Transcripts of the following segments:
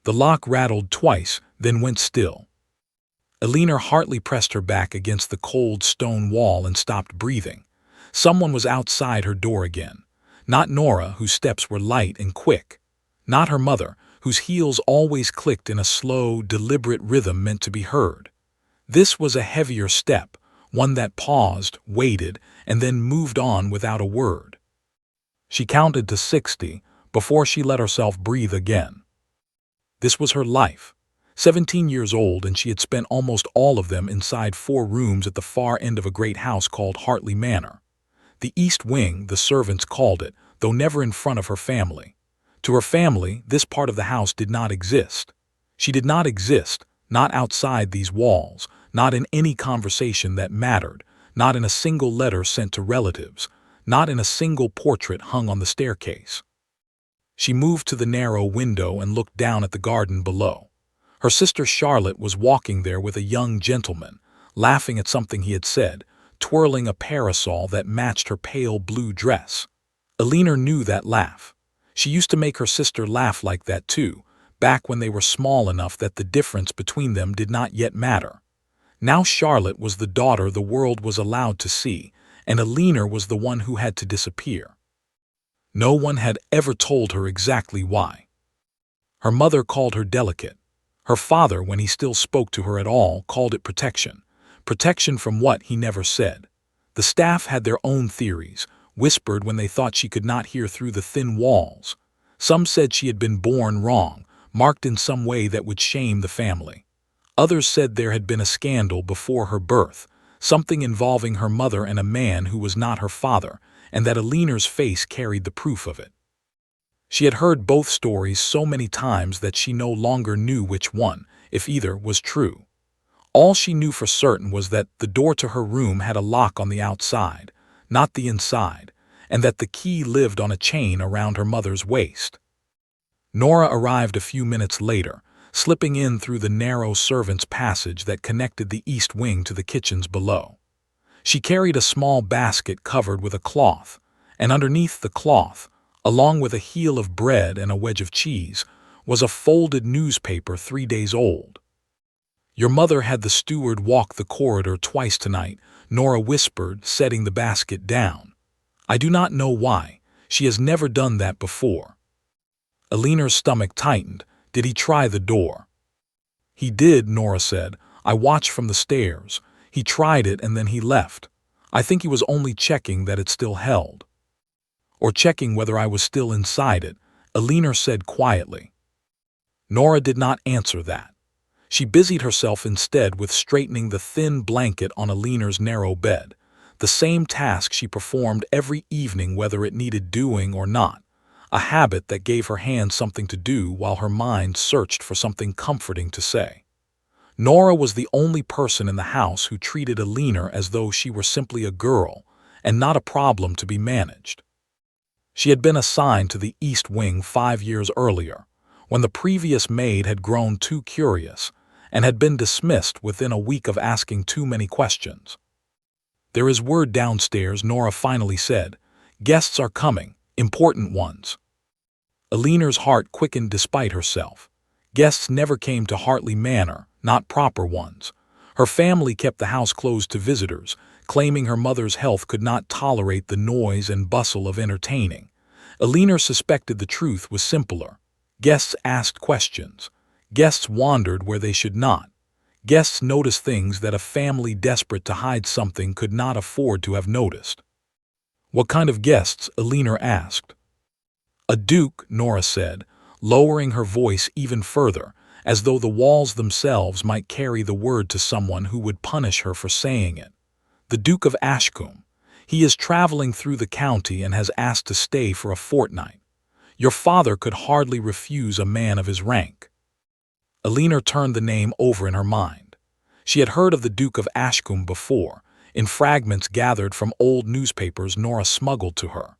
The lock rattled twice, then went still. Alina Hartley pressed her back against the cold stone wall and stopped breathing. Someone was outside her door again. Not Nora, whose steps were light and quick. Not her mother, whose heels always clicked in a slow, deliberate rhythm meant to be heard. This was a heavier step, one that paused, waited, and then moved on without a word. She counted to 60 before she let herself breathe again. This was her life. 17 years old, and she had spent almost all of them inside 4 rooms at the far end of a great house called Hartley Manor. The East Wing, the servants called it, though never in front of her family. To her family, this part of the house did not exist. She did not exist, not outside these walls, not in any conversation that mattered, not in a single letter sent to relatives, not in a single portrait hung on the staircase. She moved to the narrow window and looked down at the garden below. Her sister Charlotte was walking there with a young gentleman, laughing at something he had said, twirling a parasol that matched her pale blue dress. Alina knew that laugh. She used to make her sister laugh like that too, back when they were small enough that the difference between them did not yet matter. Now Charlotte was the daughter the world was allowed to see, and Alina was the one who had to disappear. No one had ever told her exactly why. Her mother called her delicate. Her father, when he still spoke to her at all, called it protection. Protection from what, he never said. The staff had their own theories, whispered when they thought she could not hear through the thin walls. Some said she had been born wrong, marked in some way that would shame the family. Others said there had been a scandal before her birth, something involving her mother and a man who was not her father, and that Alina's face carried the proof of it. She had heard both stories so many times that she no longer knew which one, if either, was true. All she knew for certain was that the door to her room had a lock on the outside, not the inside, and that the key lived on a chain around her mother's waist. Nora arrived a few minutes later, slipping in through the narrow servants' passage that connected the east wing to the kitchens below. She carried a small basket covered with a cloth, and underneath the cloth, along with a heel of bread and a wedge of cheese, was a folded newspaper 3 days old. "Your mother had the steward walk the corridor twice tonight," Nora whispered, setting the basket down. "I do not know why. She has never done that before." Alina's stomach tightened. Did he try the door? "He did," Nora said. "I watched from the stairs. He tried it and then he left. I think he was only checking that it still held. Or checking whether I was still inside it," Alina said quietly. Nora did not answer that. She busied herself instead with straightening the thin blanket on Alina's narrow bed, the same task she performed every evening whether it needed doing or not, a habit that gave her hands something to do while her mind searched for something comforting to say. Nora was the only person in the house who treated Alina as though she were simply a girl and not a problem to be managed. She had been assigned to the East Wing 5 years earlier, when the previous maid had grown too curious and had been dismissed within a week of asking too many questions. "There is word downstairs," Nora finally said. "Guests are coming, important ones." Alina's heart quickened despite herself. Guests never came to Hartley Manor, not proper ones. Her family kept the house closed to visitors, claiming her mother's health could not tolerate the noise and bustle of entertaining. Alina suspected the truth was simpler. Guests asked questions. Guests wandered where they should not. Guests noticed things that a family desperate to hide something could not afford to have noticed. "What kind of guests?" Alina asked. "A duke," Nora said, lowering her voice even further, as though the walls themselves might carry the word to someone who would punish her for saying it. "The Duke of Ashcombe. He is traveling through the county and has asked to stay for a fortnight. Your father could hardly refuse a man of his rank." Alina turned the name over in her mind. She had heard of the Duke of Ashcombe before, in fragments gathered from old newspapers Nora smuggled to her.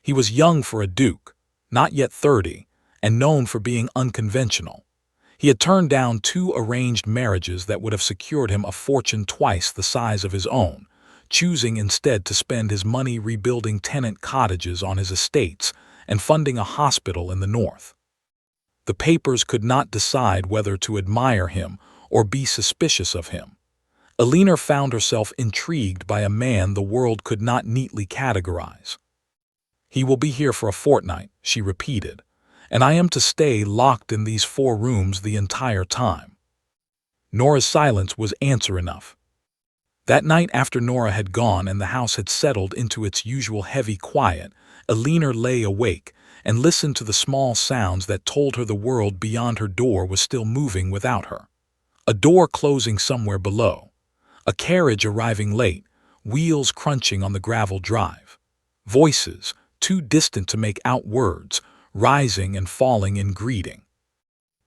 He was young for a duke, not yet 30, and known for being unconventional. He had turned down 2 arranged marriages that would have secured him a fortune twice the size of his own, choosing instead to spend his money rebuilding tenant cottages on his estates and funding a hospital in the north. The papers could not decide whether to admire him or be suspicious of him. Alina found herself intrigued by a man the world could not neatly categorize. "He will be here for a fortnight," she repeated, "and I am to stay locked in these 4 rooms the entire time." Nora's silence was answer enough. That night, after Nora had gone and the house had settled into its usual heavy quiet, Alina lay awake and listened to the small sounds that told her the world beyond her door was still moving without her. A door closing somewhere below. A carriage arriving late, wheels crunching on the gravel drive. Voices, too distant to make out words, rising and falling in greeting.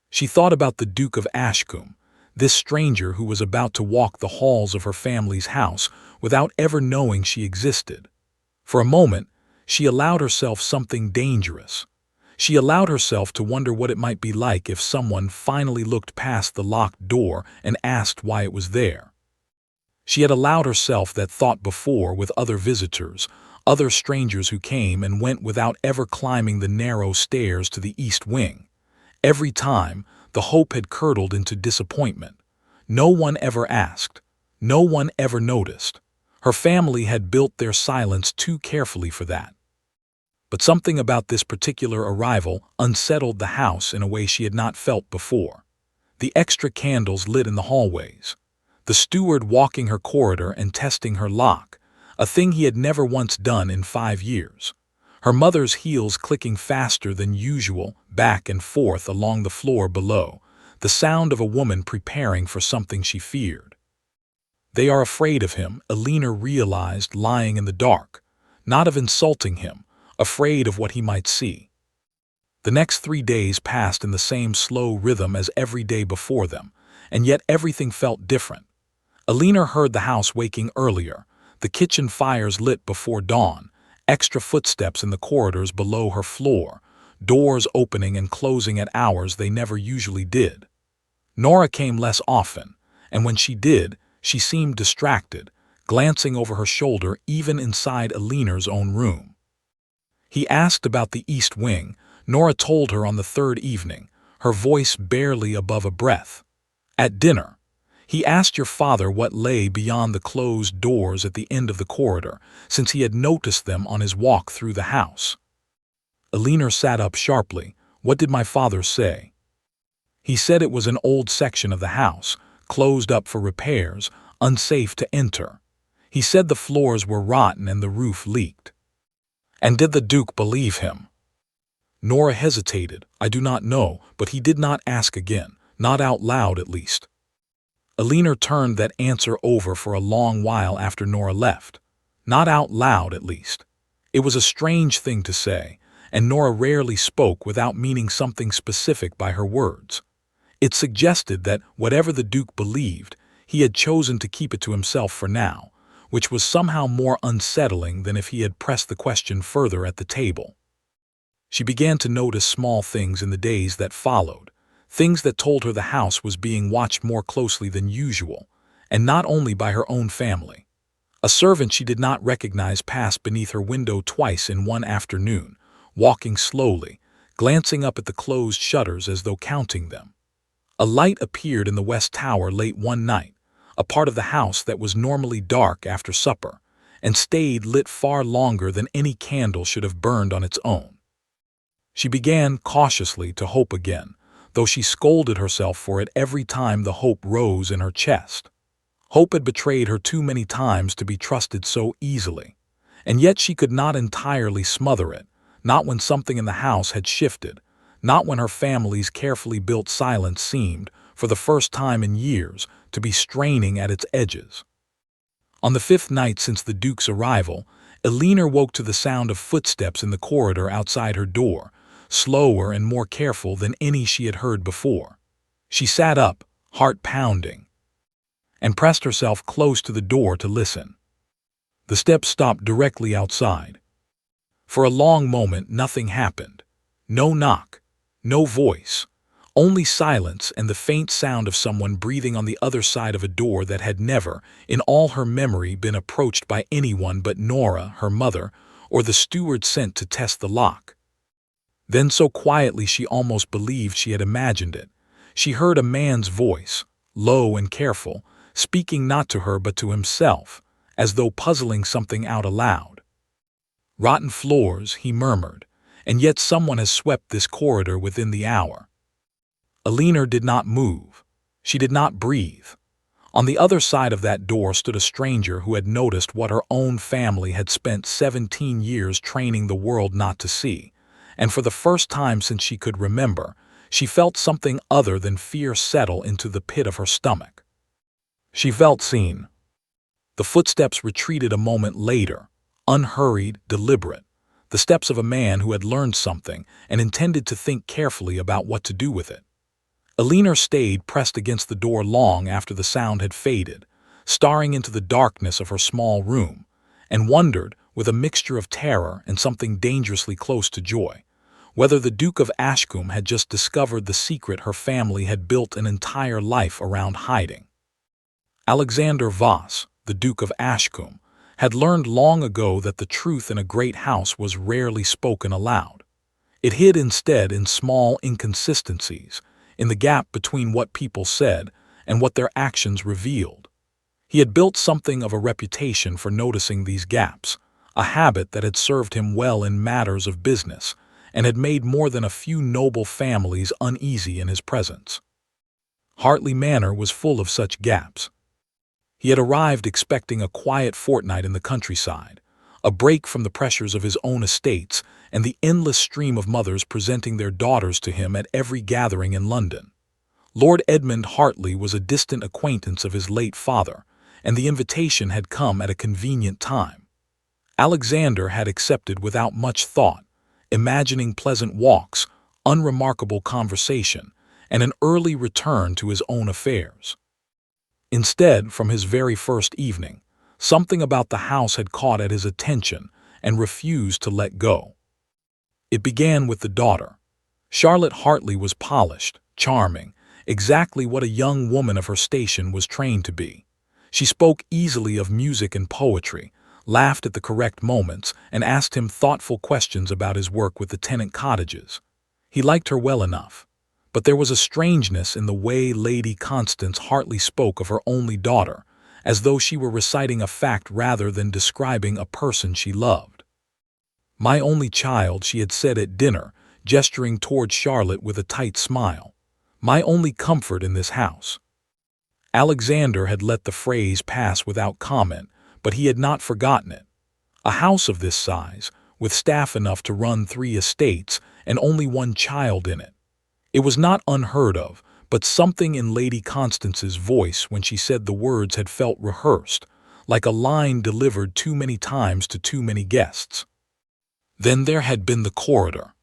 She thought about the Duke of Ashcombe, this stranger who was about to walk the halls of her family's house without ever knowing she existed. For a moment, she allowed herself something dangerous. She allowed herself to wonder what it might be like if someone finally looked past the locked door and asked why it was there. She had allowed herself that thought before with other visitors, other strangers who came and went without ever climbing the narrow stairs to the East Wing. Every time, the hope had curdled into disappointment. No one ever asked. No one ever noticed. Her family had built their silence too carefully for that. But something about this particular arrival unsettled the house in a way she had not felt before. The extra candles lit in the hallways. The steward walking her corridor and testing her lock, a thing he had never once done in 5 years. Her mother's heels clicking faster than usual back and forth along the floor below, the sound of a woman preparing for something she feared. They are afraid of him, Alina realized, lying in the dark, not of insulting him, afraid of what he might see. The next 3 days passed in the same slow rhythm as every day before them, and yet everything felt different. Alina heard the house waking earlier, the kitchen fires lit before dawn, extra footsteps in the corridors below her floor, doors opening and closing at hours they never usually did. Nora came less often, and when she did, she seemed distracted, glancing over her shoulder even inside Alina's own room. He asked about the East Wing. Nora told her on the 3rd evening, her voice barely above a breath. At dinner, he asked your father what lay beyond the closed doors at the end of the corridor, since he had noticed them on his walk through the house. Alina sat up sharply. What did my father say? He said it was an old section of the house, closed up for repairs, unsafe to enter. He said the floors were rotten and the roof leaked. And did the Duke believe him? Nora hesitated. I do not know, but he did not ask again, not out loud at least. Alina turned that answer over for a long while after Nora left. Not out loud at least. It was a strange thing to say, and Nora rarely spoke without meaning something specific by her words. It suggested that whatever the Duke believed, he had chosen to keep it to himself for now, which was somehow more unsettling than if he had pressed the question further at the table. She began to notice small things in the days that followed, things that told her the house was being watched more closely than usual, and not only by her own family. A servant she did not recognize passed beneath her window twice in one afternoon, walking slowly, glancing up at the closed shutters as though counting them. A light appeared in the west tower late one night, a part of the house that was normally dark after supper, and stayed lit far longer than any candle should have burned on its own. She began cautiously to hope again, though she scolded herself for it every time the hope rose in her chest. Hope had betrayed her too many times to be trusted so easily, and yet she could not entirely smother it, not when something in the house had shifted, not when her family's carefully built silence seemed, for the first time in years, to be straining at its edges. On the 5th night since the Duke's arrival, Alina woke to the sound of footsteps in the corridor outside her door, slower and more careful than any she had heard before. She sat up, heart pounding, and pressed herself close to the door to listen. The steps stopped directly outside. For a long moment nothing happened. No knock, no voice, only silence and the faint sound of someone breathing on the other side of a door that had never, in all her memory, been approached by anyone but Nora, her mother, or the steward sent to test the lock. Then so quietly she almost believed she had imagined it. She heard a man's voice, low and careful, speaking not to her but to himself, as though puzzling something out aloud. "Rotten floors," he murmured, "and yet someone has swept this corridor within the hour." Alina did not move. She did not breathe. On the other side of that door stood a stranger who had noticed what her own family had spent 17 years training the world not to see, and for the first time since she could remember, she felt something other than fear settle into the pit of her stomach. She felt seen. The footsteps retreated a moment later, unhurried, deliberate, the steps of a man who had learned something and intended to think carefully about what to do with it. Alina stayed pressed against the door long after the sound had faded, staring into the darkness of her small room, and wondered, with a mixture of terror and something dangerously close to joy, whether the Duke of Ashcombe had just discovered the secret her family had built an entire life around hiding. Alexander Voss, the Duke of Ashcombe, had learned long ago that the truth in a great house was rarely spoken aloud. It hid instead in small inconsistencies, in the gap between what people said and what their actions revealed. He had built something of a reputation for noticing these gaps, a habit that had served him well in matters of business and had made more than a few noble families uneasy in his presence. Hartley Manor was full of such gaps. He had arrived expecting a quiet fortnight in the countryside, a break from the pressures of his own estates and the endless stream of mothers presenting their daughters to him at every gathering in London. Lord Edmund Hartley was a distant acquaintance of his late father, and the invitation had come at a convenient time. Alexander had accepted without much thought, imagining pleasant walks, unremarkable conversation, and an early return to his own affairs. Instead, from his very first evening, something about the house had caught at his attention and refused to let go. It began with the daughter. Charlotte Hartley was polished, charming, exactly what a young woman of her station was trained to be. She spoke easily of music and poetry, laughed at the correct moments, and asked him thoughtful questions about his work with the tenant cottages. He liked her well enough, but there was a strangeness in the way Lady Constance Hartley spoke of her only daughter, as though she were reciting a fact rather than describing a person she loved. "My only child," she had said at dinner, gesturing toward Charlotte with a tight smile. "My only comfort in this house." Alexander had let the phrase pass without comment, but he had not forgotten it. A house of this size, with staff enough to run 3 estates and only one child in it. It was not unheard of, but something in Lady Constance's voice when she said the words had felt rehearsed, like a line delivered too many times to too many guests. Then there had been the corridor.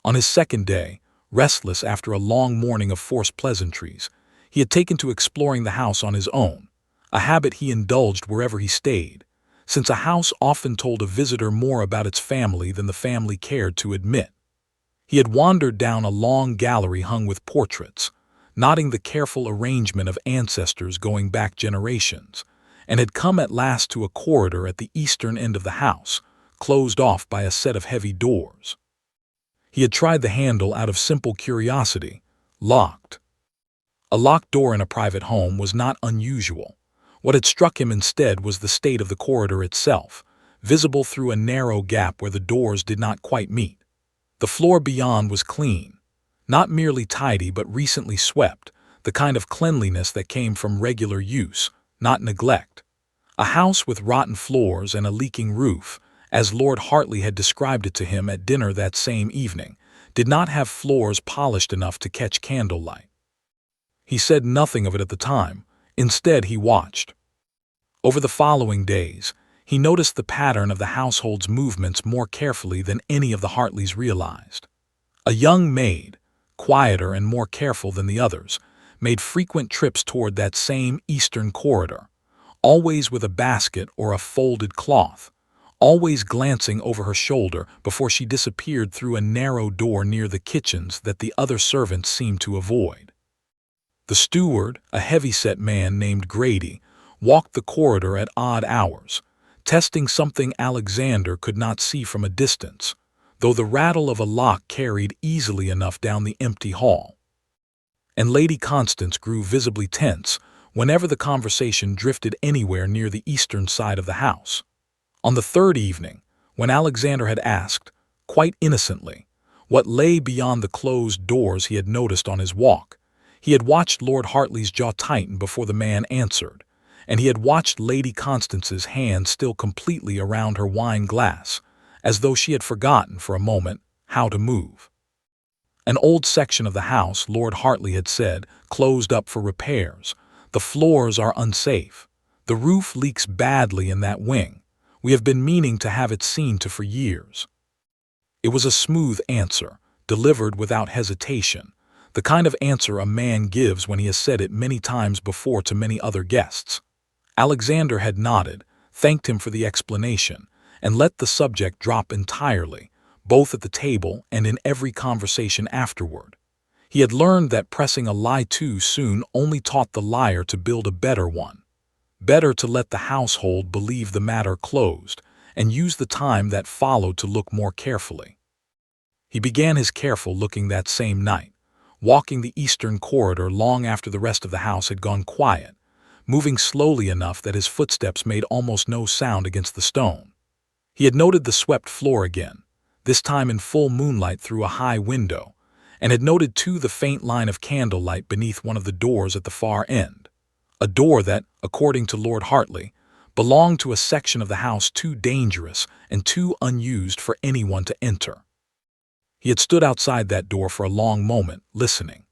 On his second day, restless after a long morning of forced pleasantries, he had taken to exploring the house on his own, a habit he indulged wherever he stayed, since a house often told a visitor more about its family than the family cared to admit. He had wandered down a long gallery hung with portraits, noting the careful arrangement of ancestors going back generations, and had come at last to a corridor at the eastern end of the house, closed off by a set of heavy doors. He had tried the handle out of simple curiosity, locked. A locked door in a private home was not unusual. What had struck him instead was the state of the corridor itself, visible through a narrow gap where the doors did not quite meet. The floor beyond was clean, not merely tidy but recently swept, the kind of cleanliness that came from regular use, not neglect. A house with rotten floors and a leaking roof, as Lord Hartley had described it to him at dinner that same evening, did not have floors polished enough to catch candlelight. He said nothing of it at the time. Instead, he watched. Over the following days, he noticed the pattern of the household's movements more carefully than any of the Hartleys realized. A young maid, quieter and more careful than the others, made frequent trips toward that same eastern corridor, always with a basket or a folded cloth, always glancing over her shoulder before she disappeared through a narrow door near the kitchens that the other servants seemed to avoid. The steward, a heavy-set man named Grady, walked the corridor at odd hours, testing something Alexander could not see from a distance, the though the rattle of a lock carried easily enough down the empty hall. And Lady Constance grew visibly tense whenever the conversation drifted anywhere near the eastern side of the house. On the third evening, when Alexander had asked, quite innocently, what lay beyond the closed doors he had noticed on his walk, he had watched Lord Hartley's jaw tighten before the man answered, and he had watched Lady Constance's hand still completely around her wine glass, as though she had forgotten for a moment how to move. An old section of the house, Lord Hartley had said, closed up for repairs. The floors are unsafe. The roof leaks badly in that wing. We have been meaning to have it seen to for years. It was a smooth answer, delivered without hesitation, the kind of answer a man gives when he has said it many times before to many other guests. Alexander had nodded, thanked him for the explanation, and let the subject drop entirely, both at the table and in every conversation afterward. He had learned that pressing a lie too soon only taught the liar to build a better one. Better to let the household believe the matter closed and use the time that followed to look more carefully. He began his careful looking that same night, walking the eastern corridor long after the rest of the house had gone quiet, moving slowly enough that his footsteps made almost no sound against the stone. He had noted the swept floor again, this time in full moonlight through a high window, and had noted too the faint line of candlelight beneath one of the doors at the far end, a door that, according to Lord Hartley, belonged to a section of the house too dangerous and too unused for anyone to enter. He had stood outside that door for a long moment, listening.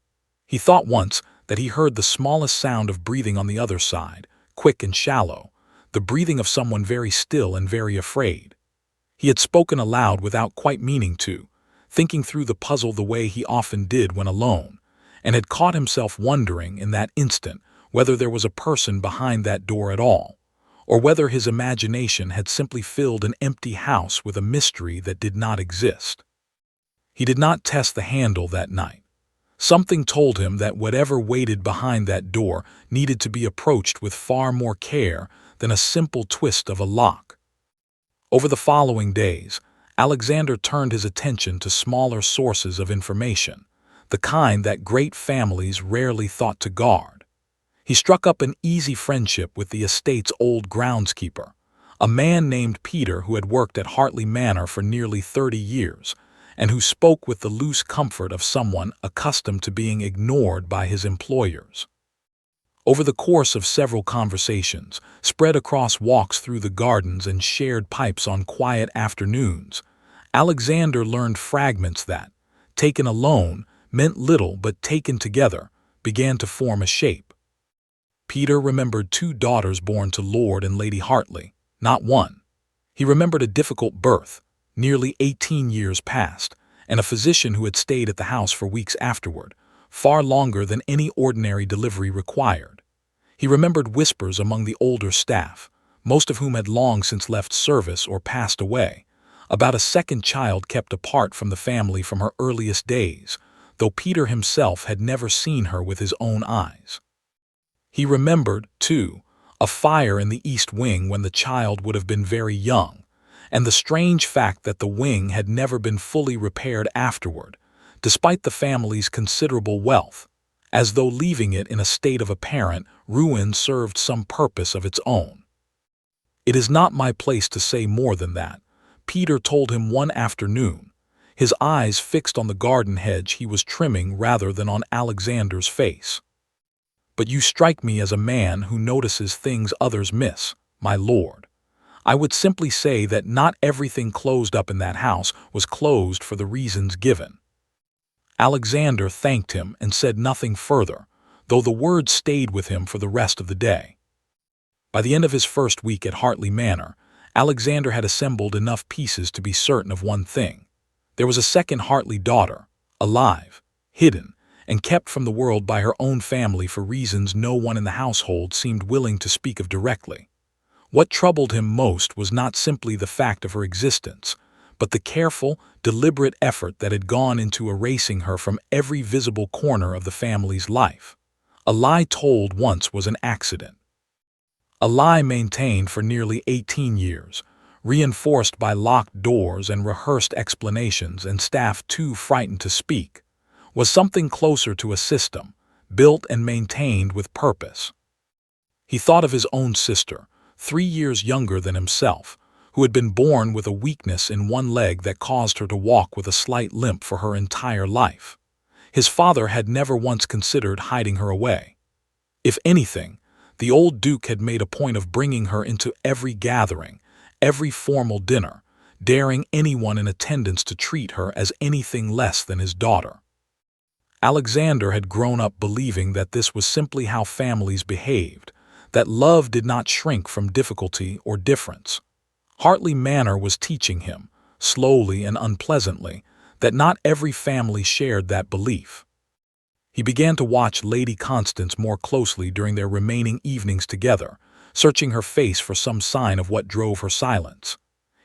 He thought once that he heard the smallest sound of breathing on the other side, quick and shallow, the breathing of someone very still and very afraid. He had spoken aloud without quite meaning to, thinking through the puzzle the way he often did when alone, and had caught himself wondering in that instant whether there was a person behind that door at all, or whether his imagination had simply filled an empty house with a mystery that did not exist. He did not test the handle that night. Something told him that whatever waited behind that door needed to be approached with far more care than a simple twist of a lock. Over the following days, Alexander turned his attention to smaller sources of information, the kind that great families rarely thought to guard. He struck up an easy friendship with the estate's old groundskeeper, a man named Peter who had worked at Hartley Manor for nearly 30 years, and who spoke with the loose comfort of someone accustomed to being ignored by his employers. Over the course of several conversations, spread across walks through the gardens and shared pipes on quiet afternoons, Alexander learned fragments that, taken alone, meant little but taken together, began to form a shape. Peter remembered 2 daughters born to Lord and Lady Hartley, not one. He remembered a difficult birth, nearly 18 years past, and a physician who had stayed at the house for weeks afterward, far longer than any ordinary delivery required. He remembered whispers among the older staff, most of whom had long since left service or passed away, about a second child kept apart from the family from her earliest days, though Peter himself had never seen her with his own eyes. He remembered, too, a fire in the east wing when the child would have been very young, and the strange fact that the wing had never been fully repaired afterward, despite the family's considerable wealth, as though leaving it in a state of apparent ruin served some purpose of its own. "It is not my place to say more than that," Peter told him one afternoon, his eyes fixed on the garden hedge he was trimming rather than on Alexander's face. "But you strike me as a man who notices things others miss, my lord. I would simply say that not everything closed up in that house was closed for the reasons given." Alexander thanked him and said nothing further, though the words stayed with him for the rest of the day. By the end of his first week at Hartley Manor, Alexander had assembled enough pieces to be certain of one thing. There was a second Hartley daughter, alive, hidden, and kept from the world by her own family for reasons no one in the household seemed willing to speak of directly. What troubled him most was not simply the fact of her existence, but the careful, deliberate effort that had gone into erasing her from every visible corner of the family's life. A lie told once was an accident. A lie maintained for nearly 18 years, reinforced by locked doors and rehearsed explanations and staff too frightened to speak, was something closer to a system, built and maintained with purpose. He thought of his own sister, 3 years younger than himself, who had been born with a weakness in one leg that caused her to walk with a slight limp for her entire life. His father had never once considered hiding her away. If anything, the old Duke had made a point of bringing her into every gathering, every formal dinner, daring anyone in attendance to treat her as anything less than his daughter. Alexander had grown up believing that this was simply how families behaved, that love did not shrink from difficulty or difference. Hartley Manor was teaching him, slowly and unpleasantly, that not every family shared that belief. He began to watch Lady Constance more closely during their remaining evenings together, searching her face for some sign of what drove her silence.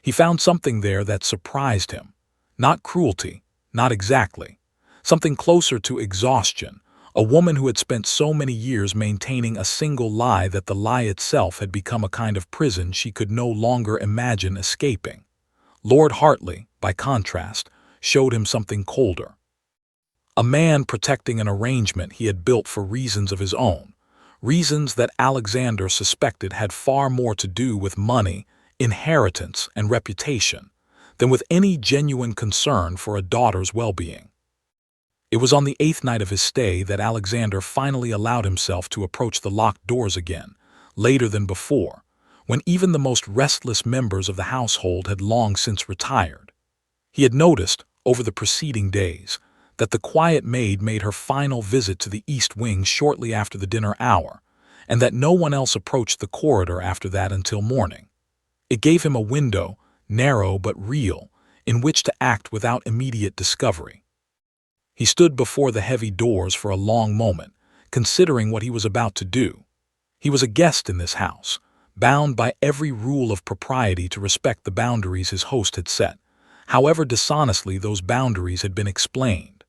He found something there that surprised him. Not cruelty, not exactly. Something closer to exhaustion, a woman who had spent so many years maintaining a single lie that the lie itself had become a kind of prison she could no longer imagine escaping. Lord Hartley, by contrast, showed him something colder. A man protecting an arrangement he had built for reasons of his own, reasons that Alexander suspected had far more to do with money, inheritance, and reputation than with any genuine concern for a daughter's well-being. It was on the 8th night of his stay that Alexander finally allowed himself to approach the locked doors again, later than before, when even the most restless members of the household had long since retired. He had noticed, over the preceding days, that the quiet maid made her final visit to the east wing shortly after the dinner hour, and that no one else approached the corridor after that until morning. It gave him a window, narrow but real, in which to act without immediate discovery. He stood before the heavy doors for a long moment, considering what he was about to do. He was a guest in this house, bound by every rule of propriety to respect the boundaries his host had set, however dishonestly those boundaries had been explained.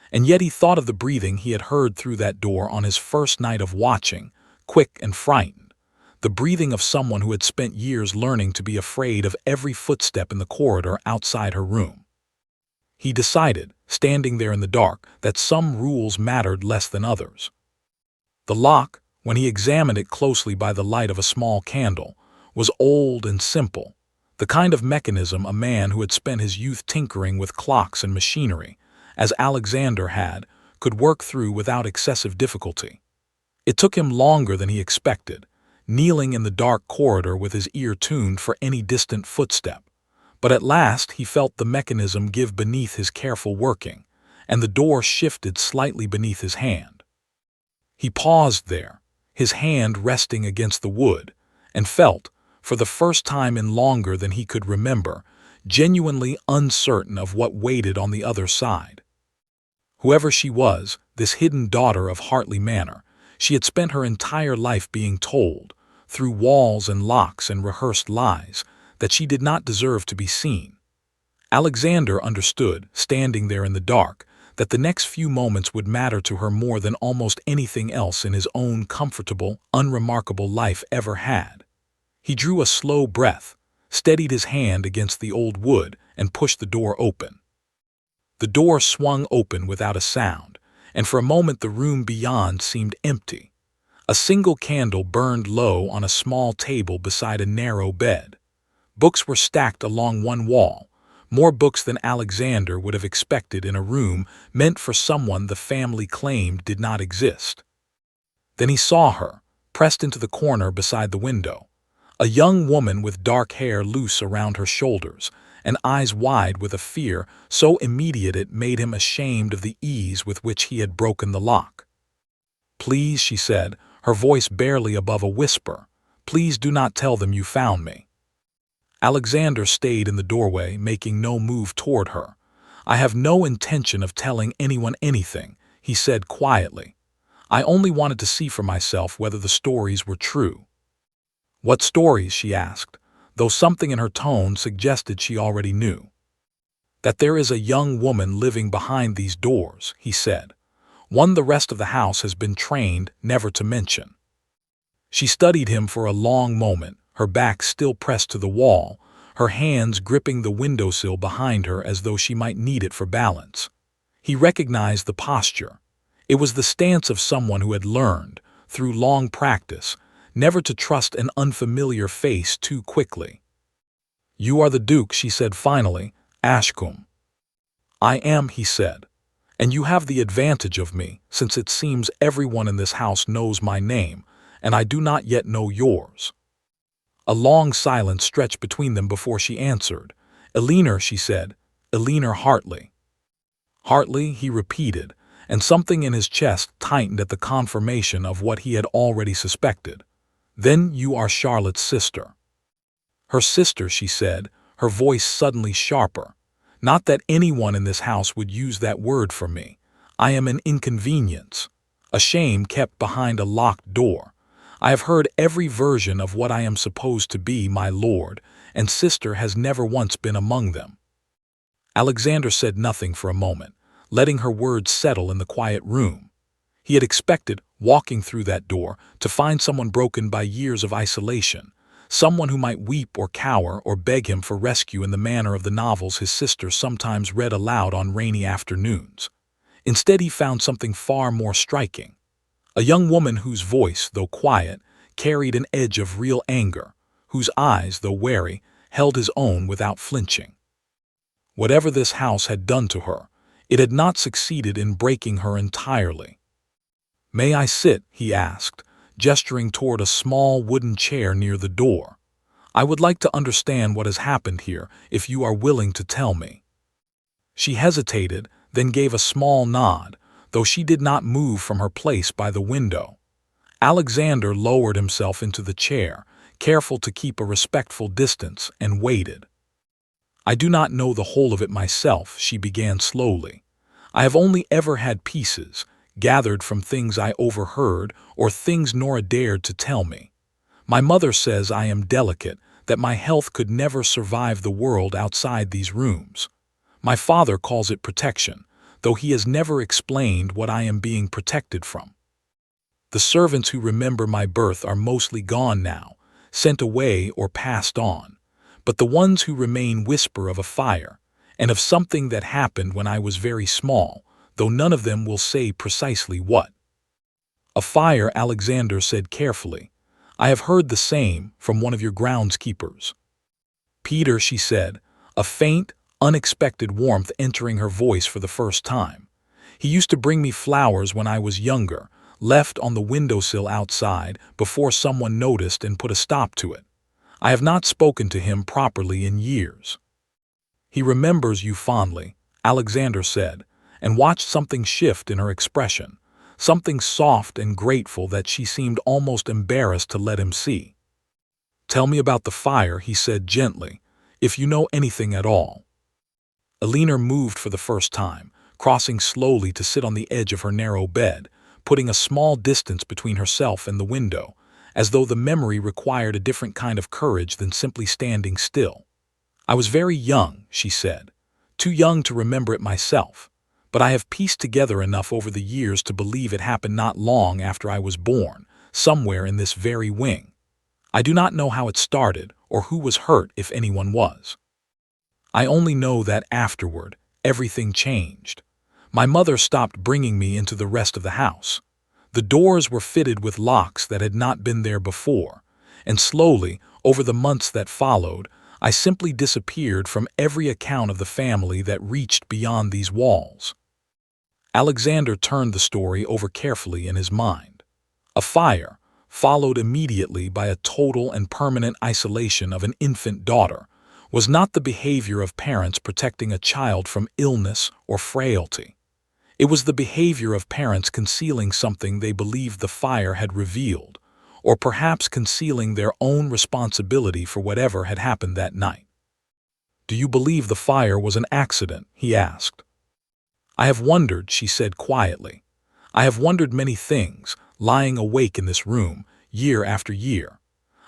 And yet he thought of the breathing he had heard through that door on his first night of watching, quick and frightened, the breathing of someone who had spent years learning to be afraid of every footstep in the corridor outside her room. He decided, standing there in the dark, that some rules mattered less than others. The lock, when he examined it closely by the light of a small candle, was old and simple, the kind of mechanism a man who had spent his youth tinkering with clocks and machinery, as Alexander had, could work through without excessive difficulty. It took him longer than he expected, kneeling in the dark corridor with his ear tuned for any distant footstep, but at last he felt the mechanism give beneath his careful working, and the door shifted slightly beneath his hand. He paused there, his hand resting against the wood, and felt, for the first time in longer than he could remember, genuinely uncertain of what waited on the other side. Whoever she was, this hidden daughter of Hartley Manor, she had spent her entire life being told, through walls and locks and rehearsed lies, that she did not deserve to be seen. Alexander understood, standing there in the dark, that the next few moments would matter to her more than almost anything else in his own comfortable, unremarkable life ever had. He drew a slow breath, steadied his hand against the old wood, and pushed the door open. The door swung open without a sound, and for a moment the room beyond seemed empty. A single candle burned low on a small table beside a narrow bed. Books were stacked along one wall, more books than Alexander would have expected in a room meant for someone the family claimed did not exist. Then he saw her, pressed into the corner beside the window, a young woman with dark hair loose around her shoulders, and eyes wide with a fear so immediate it made him ashamed of the ease with which he had broken the lock. "Please," she said, her voice barely above a whisper, "please do not tell them you found me." Alexander stayed in the doorway, making no move toward her. "I have no intention of telling anyone anything," he said quietly. "I only wanted to see for myself whether the stories were true." "What stories?" she asked, though something in her tone suggested she already knew. "That there is a young woman living behind these doors," he said. "One the rest of the house has been trained never to mention." She studied him for a long moment, her back still pressed to the wall, her hands gripping the windowsill behind her as though she might need it for balance. He recognized the posture. It was the stance of someone who had learned, through long practice, never to trust an unfamiliar face too quickly. "You are the Duke," she said finally, "Ashcombe." "I am," he said, "and you have the advantage of me, since it seems everyone in this house knows my name, and I do not yet know yours." A long silence stretched between them before she answered. "Eleanor," she said, "Eleanor Hartley." "Hartley," he repeated, and something in his chest tightened at the confirmation of what he had already suspected. "Then you are Charlotte's sister." "Her sister," she said, her voice suddenly sharper. "Not that anyone in this house would use that word for me. I am an inconvenience, a shame kept behind a locked door. I have heard every version of what I am supposed to be, my lord, and sister has never once been among them." Alexander said nothing for a moment, letting her words settle in the quiet room. He had expected, walking through that door, to find someone broken by years of isolation, someone who might weep or cower or beg him for rescue in the manner of the novels his sister sometimes read aloud on rainy afternoons. Instead, he found something far more striking. A young woman whose voice, though quiet, carried an edge of real anger, whose eyes, though wary, held his own without flinching. Whatever this house had done to her, it had not succeeded in breaking her entirely. "May I sit?" he asked, gesturing toward a small wooden chair near the door. "I would like to understand what has happened here, if you are willing to tell me." She hesitated, then gave a small nod, though she did not move from her place by the window. Alexander lowered himself into the chair, careful to keep a respectful distance, and waited. "I do not know the whole of it myself," she began slowly. "I have only ever had pieces, gathered from things I overheard or things Nora dared to tell me. My mother says I am delicate, that my health could never survive the world outside these rooms. My father calls it protection, though he has never explained what I am being protected from. The servants who remember my birth are mostly gone now, sent away or passed on, but the ones who remain whisper of a fire, and of something that happened when I was very small, though none of them will say precisely what." "A fire," Alexander said carefully. "I have heard the same from one of your groundskeepers." "Peter," she said, a faint, unexpected warmth entering her voice for the first time. "He used to bring me flowers when I was younger, left on the windowsill outside before someone noticed and put a stop to it. I have not spoken to him properly in years." "He remembers you fondly," Alexander said, and watched something shift in her expression, something soft and grateful that she seemed almost embarrassed to let him see. "Tell me about the fire," he said gently, "if you know anything at all." Eleanor moved for the first time, crossing slowly to sit on the edge of her narrow bed, putting a small distance between herself and the window, as though the memory required a different kind of courage than simply standing still. "I was very young," she said, "too young to remember it myself, but I have pieced together enough over the years to believe it happened not long after I was born, somewhere in this very wing. I do not know how it started or who was hurt if anyone was. I only know that afterward, everything changed. My mother stopped bringing me into the rest of the house. The doors were fitted with locks that had not been there before, and slowly, over the months that followed, I simply disappeared from every account of the family that reached beyond these walls." Alexander turned the story over carefully in his mind. A fire, followed immediately by a total and permanent isolation of an infant daughter, was not the behavior of parents protecting a child from illness or frailty. It was the behavior of parents concealing something they believed the fire had revealed, or perhaps concealing their own responsibility for whatever had happened that night. "Do you believe the fire was an accident?" he asked. "I have wondered," she said quietly. "I have wondered many things, lying awake in this room, year after year.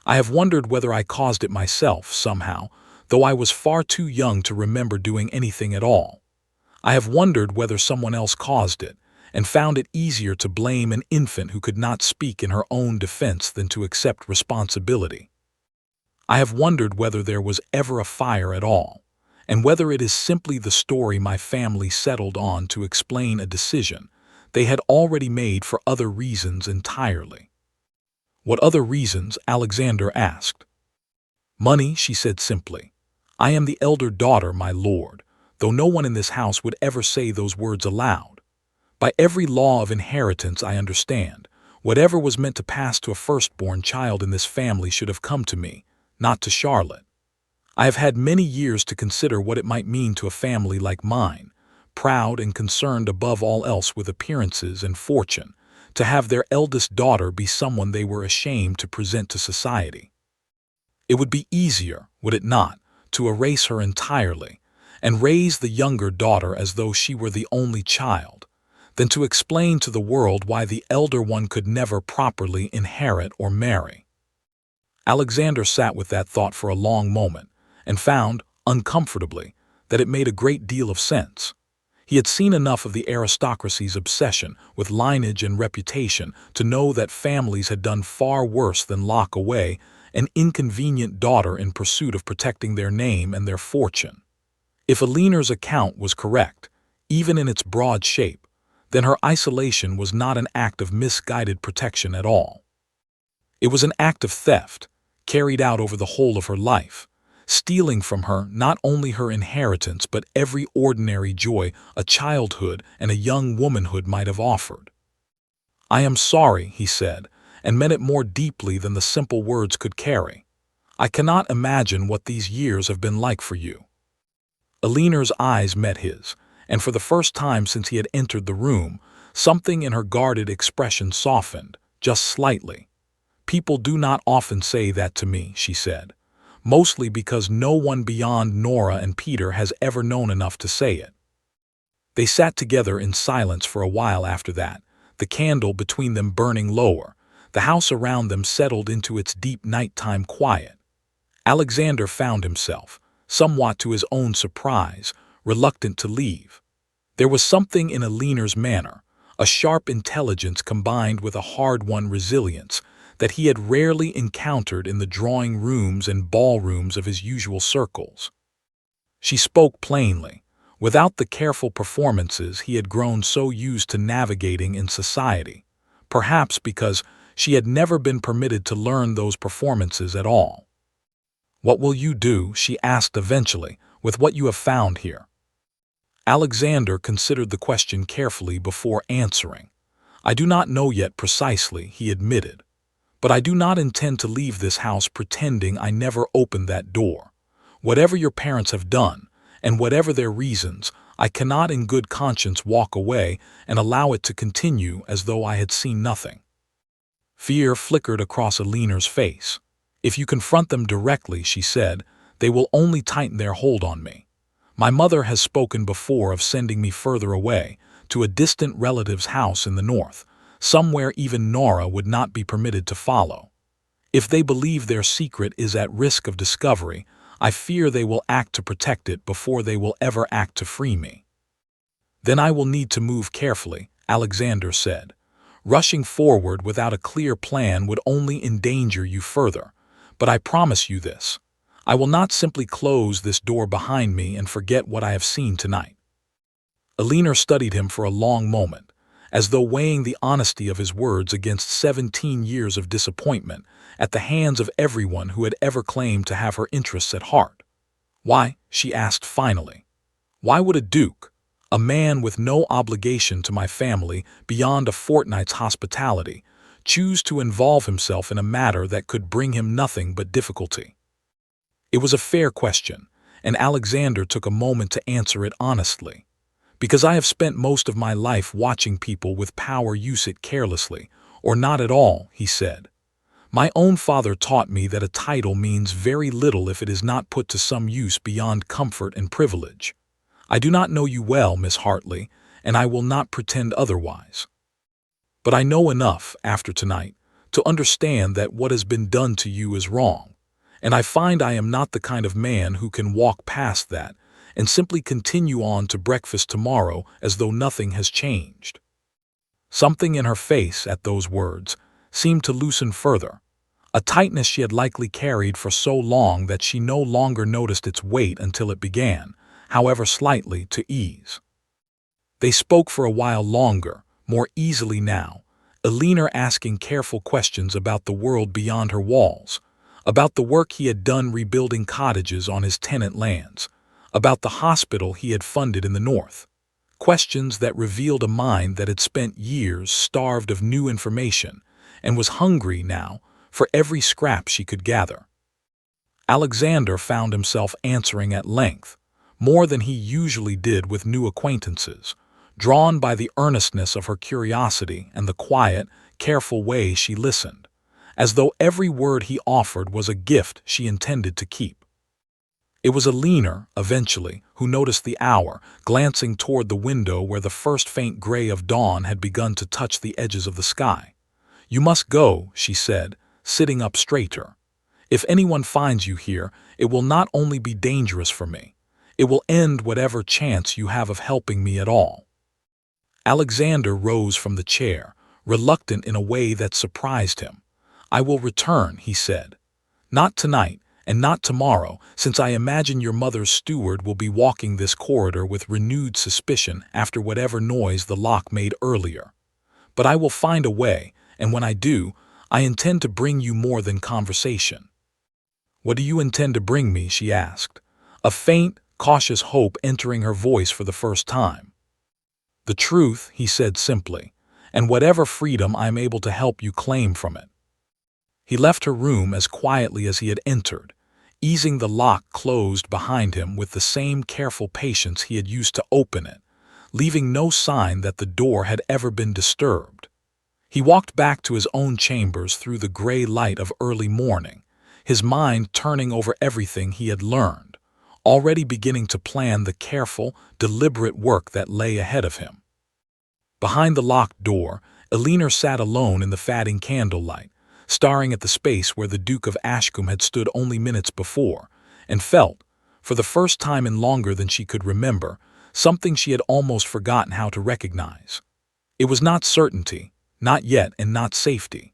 I have wondered whether I caused it myself, somehow, though I was far too young to remember doing anything at all. I have wondered whether someone else caused it, and found it easier to blame an infant who could not speak in her own defense than to accept responsibility. I have wondered whether there was ever a fire at all, and whether it is simply the story my family settled on to explain a decision they had already made for other reasons entirely." "What other reasons?" Alexander asked. "Money," she said simply. "I am the elder daughter, my lord, though no one in this house would ever say those words aloud. By every law of inheritance I understand, whatever was meant to pass to a firstborn child in this family should have come to me, not to Charlotte. I have had many years to consider what it might mean to a family like mine, proud and concerned above all else with appearances and fortune, to have their eldest daughter be someone they were ashamed to present to society. It would be easier, would it not, to erase her entirely, and raise the younger daughter as though she were the only child, than to explain to the world why the elder one could never properly inherit or marry." Alexander sat with that thought for a long moment, and found, uncomfortably, that it made a great deal of sense. He had seen enough of the aristocracy's obsession with lineage and reputation to know that families had done far worse than lock away an inconvenient daughter in pursuit of protecting their name and their fortune. If Aline's account was correct, even in its broad shape, then her isolation was not an act of misguided protection at all. It was an act of theft, carried out over the whole of her life, stealing from her not only her inheritance but every ordinary joy a childhood and a young womanhood might have offered. "I am sorry," he said, and meant it more deeply than the simple words could carry. "I cannot imagine what these years have been like for you." Aline's eyes met his, and for the first time since he had entered the room, something in her guarded expression softened, just slightly. "People do not often say that to me," she said, "mostly because no one beyond Nora and Peter has ever known enough to say it." They sat together in silence for a while after that, the candle between them burning lower, the house around them settled into its deep nighttime quiet. Alexander found himself, somewhat to his own surprise, reluctant to leave. There was something in Aline's manner, a sharp intelligence combined with a hard-won resilience, that he had rarely encountered in the drawing rooms and ballrooms of his usual circles. She spoke plainly, without the careful performances he had grown so used to navigating in society, perhaps because she had never been permitted to learn those performances at all. "What will you do," she asked eventually, "with what you have found here?" Alexander considered the question carefully before answering. "I do not know yet precisely," he admitted. "But I do not intend to leave this house pretending I never opened that door. Whatever your parents have done, and whatever their reasons, I cannot in good conscience walk away and allow it to continue as though I had seen nothing." Fear flickered across Aline's face. "If you confront them directly," she said, "they will only tighten their hold on me. My mother has spoken before of sending me further away, to a distant relative's house in the north, somewhere even Nora would not be permitted to follow. If they believe their secret is at risk of discovery, I fear they will act to protect it before they will ever act to free me." "Then I will need to move carefully," Alexander said. "Rushing forward without a clear plan would only endanger you further, but I promise you this. I will not simply close this door behind me and forget what I have seen tonight." Aline studied him for a long moment, as though weighing the honesty of his words against 17 years of disappointment at the hands of everyone who had ever claimed to have her interests at heart. "Why?" she asked finally. "Why would a duke, a man with no obligation to my family beyond a fortnight's hospitality, choose to involve himself in a matter that could bring him nothing but difficulty?" It was a fair question, and Alexander took a moment to answer it honestly. "Because I have spent most of my life watching people with power use it carelessly, or not at all," he said. "My own father taught me that a title means very little if it is not put to some use beyond comfort and privilege. I do not know you well, Miss Hartley, and I will not pretend otherwise. But I know enough, after tonight, to understand that what has been done to you is wrong, and I find I am not the kind of man who can walk past that and simply continue on to breakfast tomorrow as though nothing has changed." Something in her face at those words seemed to loosen further, a tightness she had likely carried for so long that she no longer noticed its weight until it began, however slightly, to ease. They spoke for a while longer, more easily now, Alina asking careful questions about the world beyond her walls, about the work he had done rebuilding cottages on his tenant lands, about the hospital he had funded in the north. Questions that revealed a mind that had spent years starved of new information and was hungry now for every scrap she could gather. Alexander found himself answering at length, more than he usually did with new acquaintances, drawn by the earnestness of her curiosity and the quiet, careful way she listened, as though every word he offered was a gift she intended to keep. It was Alina, eventually, who noticed the hour, glancing toward the window where the first faint gray of dawn had begun to touch the edges of the sky. "You must go," she said, sitting up straighter. "If anyone finds you here, it will not only be dangerous for me, it will end whatever chance you have of helping me at all." Alexander rose from the chair, reluctant in a way that surprised him. "I will return," he said. "Not tonight, and not tomorrow, since I imagine your mother's steward will be walking this corridor with renewed suspicion after whatever noise the lock made earlier. But I will find a way, and when I do, I intend to bring you more than conversation." "What do you intend to bring me?" she asked, a faint, cautious hope entering her voice for the first time. "The truth," he said simply, "and whatever freedom I am able to help you claim from it." He left her room as quietly as he had entered, easing the lock closed behind him with the same careful patience he had used to open it, leaving no sign that the door had ever been disturbed. He walked back to his own chambers through the gray light of early morning, his mind turning over everything he had learned, already beginning to plan the careful, deliberate work that lay ahead of him. Behind the locked door, Alina sat alone in the fading candlelight, staring at the space where the Duke of Ashcombe had stood only minutes before, and felt, for the first time in longer than she could remember, something she had almost forgotten how to recognize. It was not certainty, not yet, and not safety.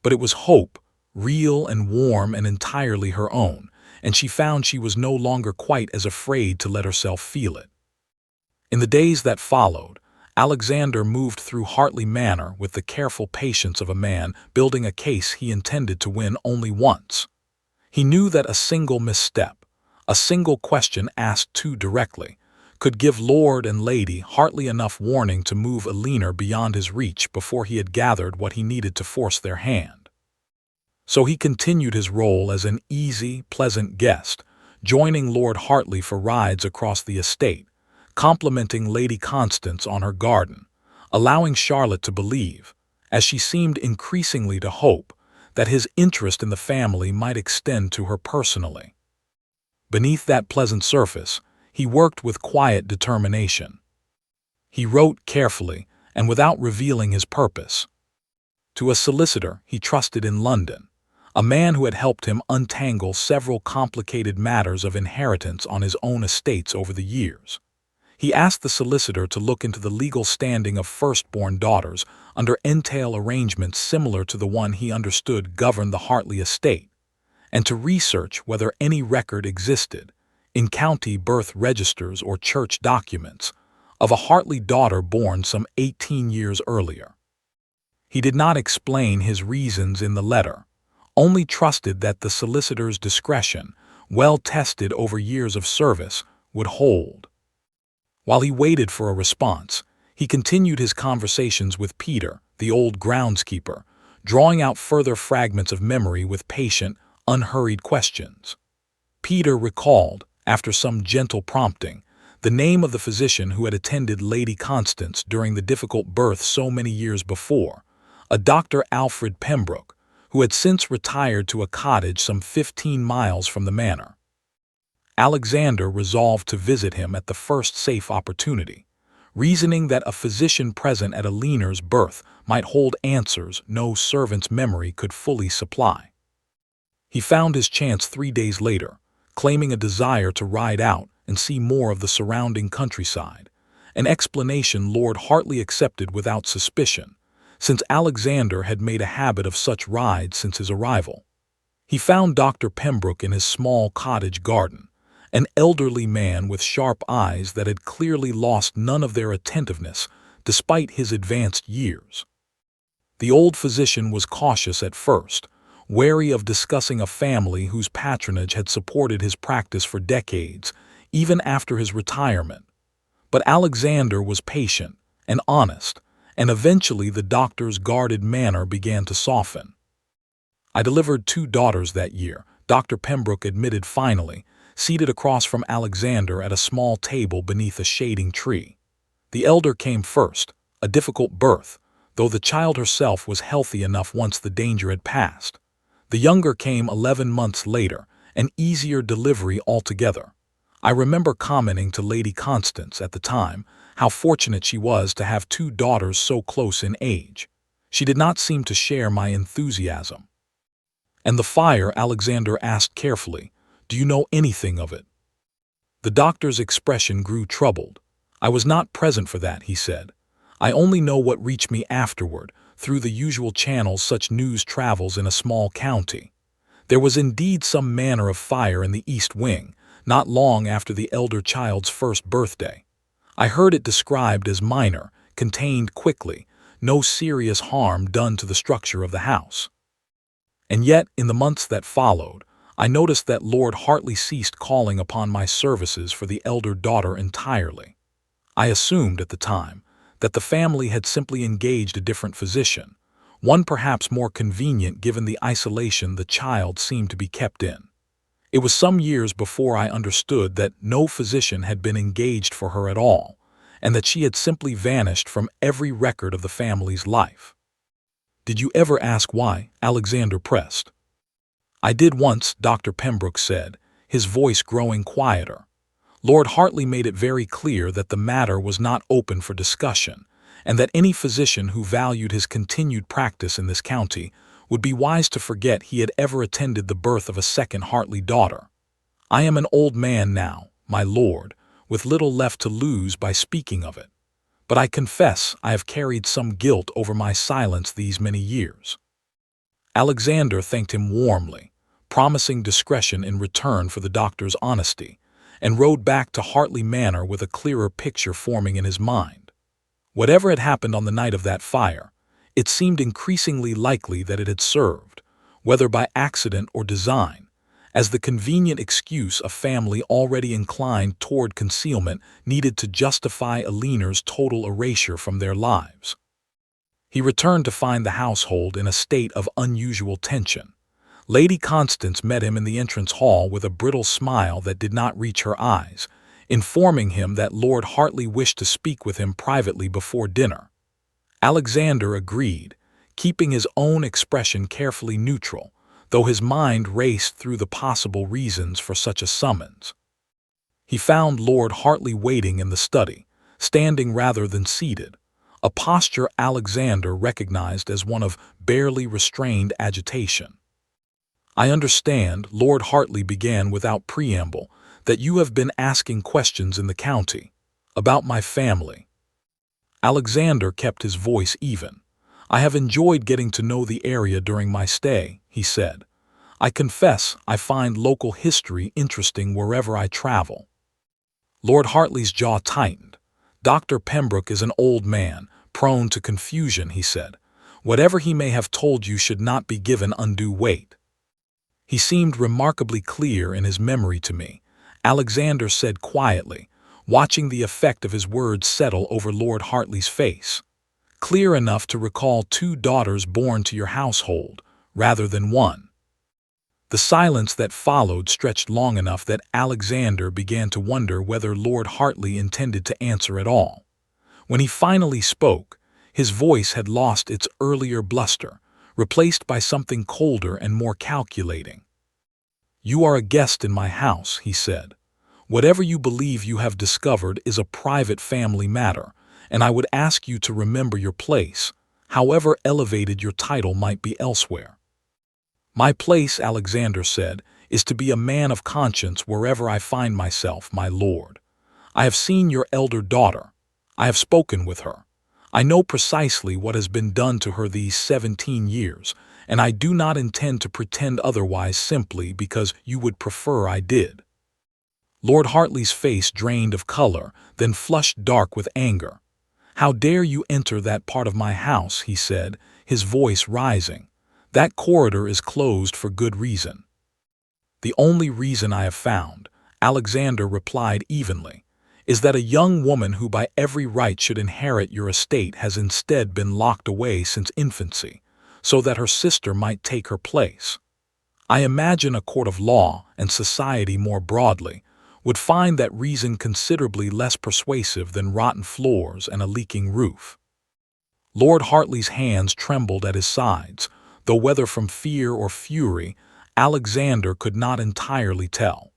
But it was hope, real and warm and entirely her own, and she found she was no longer quite as afraid to let herself feel it. In the days that followed, Alexander moved through Hartley Manor with the careful patience of a man building a case he intended to win only once. He knew that a single misstep, a single question asked too directly, could give Lord and Lady Hartley enough warning to move Alina beyond his reach before he had gathered what he needed to force their hand. So he continued his role as an easy, pleasant guest, joining Lord Hartley for rides across the estate, complimenting Lady Constance on her garden, allowing Charlotte to believe, as she seemed increasingly to hope, that his interest in the family might extend to her personally. Beneath that pleasant surface, he worked with quiet determination. He wrote carefully and without revealing his purpose. To a solicitor he trusted in London, a man who had helped him untangle several complicated matters of inheritance on his own estates over the years. He asked the solicitor to look into the legal standing of firstborn daughters under entail arrangements similar to the one he understood governed the Hartley estate, and to research whether any record existed, in county birth registers or church documents, of a Hartley daughter born some 18 years earlier. He did not explain his reasons in the letter, only trusted that the solicitor's discretion, well tested over years of service, would hold. While he waited for a response, he continued his conversations with Peter, the old groundskeeper, drawing out further fragments of memory with patient, unhurried questions. Peter recalled, after some gentle prompting, the name of the physician who had attended Lady Constance during the difficult birth so many years before, a Dr. Alfred Pembroke, who had since retired to a cottage some 15 miles from the manor. Alexander resolved to visit him at the first safe opportunity, reasoning that a physician present at Alina's birth might hold answers no servant's memory could fully supply. He found his chance 3 days later, claiming a desire to ride out and see more of the surrounding countryside, an explanation Lord Hartley accepted without suspicion, since Alexander had made a habit of such rides since his arrival. He found Dr. Pembroke in his small cottage garden, an elderly man with sharp eyes that had clearly lost none of their attentiveness despite his advanced years. The old physician was cautious at first, wary of discussing a family whose patronage had supported his practice for decades, even after his retirement. But Alexander was patient and honest, and eventually the doctor's guarded manner began to soften. "I delivered 2 daughters that year," Dr. Pembroke admitted finally, seated across from Alexander at a small table beneath a shading tree. "The elder came first, a difficult birth, though the child herself was healthy enough once the danger had passed. The younger came 11 months later, an easier delivery altogether. I remember commenting to Lady Constance at the time how fortunate she was to have 2 daughters so close in age. She did not seem to share my enthusiasm." "And the fire?" Alexander asked carefully. "Do you know anything of it?" The doctor's expression grew troubled. "I was not present for that," he said. "I only know what reached me afterward, through the usual channels such news travels in a small county. There was indeed some manner of fire in the East Wing, not long after the elder child's first birthday. I heard it described as minor, contained quickly, no serious harm done to the structure of the house. And yet, in the months that followed, I noticed that Lord Hartley ceased calling upon my services for the elder daughter entirely. I assumed at the time that the family had simply engaged a different physician, one perhaps more convenient given the isolation the child seemed to be kept in. It was some years before I understood that no physician had been engaged for her at all, and that she had simply vanished from every record of the family's life." "Did you ever ask why?" Alexander pressed. "I did once," Dr. Pembroke said, his voice growing quieter. "Lord Hartley made it very clear that the matter was not open for discussion, and that any physician who valued his continued practice in this county would be wise to forget he had ever attended the birth of a second Hartley daughter. I am an old man now, my lord, with little left to lose by speaking of it. But I confess I have carried some guilt over my silence these many years." Alexander thanked him warmly, promising discretion in return for the doctor's honesty, and rode back to Hartley Manor with a clearer picture forming in his mind. Whatever had happened on the night of that fire, it seemed increasingly likely that it had served, whether by accident or design, as the convenient excuse a family already inclined toward concealment needed to justify Aliner's total erasure from their lives. He returned to find the household in a state of unusual tension. Lady Constance met him in the entrance hall with a brittle smile that did not reach her eyes, informing him that Lord Hartley wished to speak with him privately before dinner. Alexander agreed, keeping his own expression carefully neutral, though his mind raced through the possible reasons for such a summons. He found Lord Hartley waiting in the study, standing rather than seated, a posture Alexander recognized as one of barely restrained agitation. "I understand," Lord Hartley began without preamble, "that you have been asking questions in the county about my family." Alexander kept his voice even. "I have enjoyed getting to know the area during my stay," he said. "I confess I find local history interesting wherever I travel." Lord Hartley's jaw tightened. "Dr. Pembroke is an old man, prone to confusion," he said. "Whatever he may have told you should not be given undue weight." "He seemed remarkably clear in his memory to me," Alexander said quietly, watching the effect of his words settle over Lord Hartley's face. "Clear enough to recall 2 daughters born to your household, rather than 1. The silence that followed stretched long enough that Alexander began to wonder whether Lord Hartley intended to answer at all. When he finally spoke, his voice had lost its earlier bluster, replaced by something colder and more calculating. "You are a guest in my house," he said. "Whatever you believe you have discovered is a private family matter, and I would ask you to remember your place, however elevated your title might be elsewhere." "My place," Alexander said, "is to be a man of conscience wherever I find myself, my lord. I have seen your elder daughter. I have spoken with her. I know precisely what has been done to her these 17 years, and I do not intend to pretend otherwise simply because you would prefer I did." Lord Hartley's face drained of color, then flushed dark with anger. "How dare you enter that part of my house," he said, his voice rising. "That corridor is closed for good reason." "The only reason I have found," Alexander replied evenly, "is that a young woman who by every right should inherit your estate has instead been locked away since infancy, so that her sister might take her place. I imagine a court of law, and society more broadly, would find that reason considerably less persuasive than rotten floors and a leaking roof." Lord Hartley's hands trembled at his sides, though whether from fear or fury, Alexander could not entirely tell.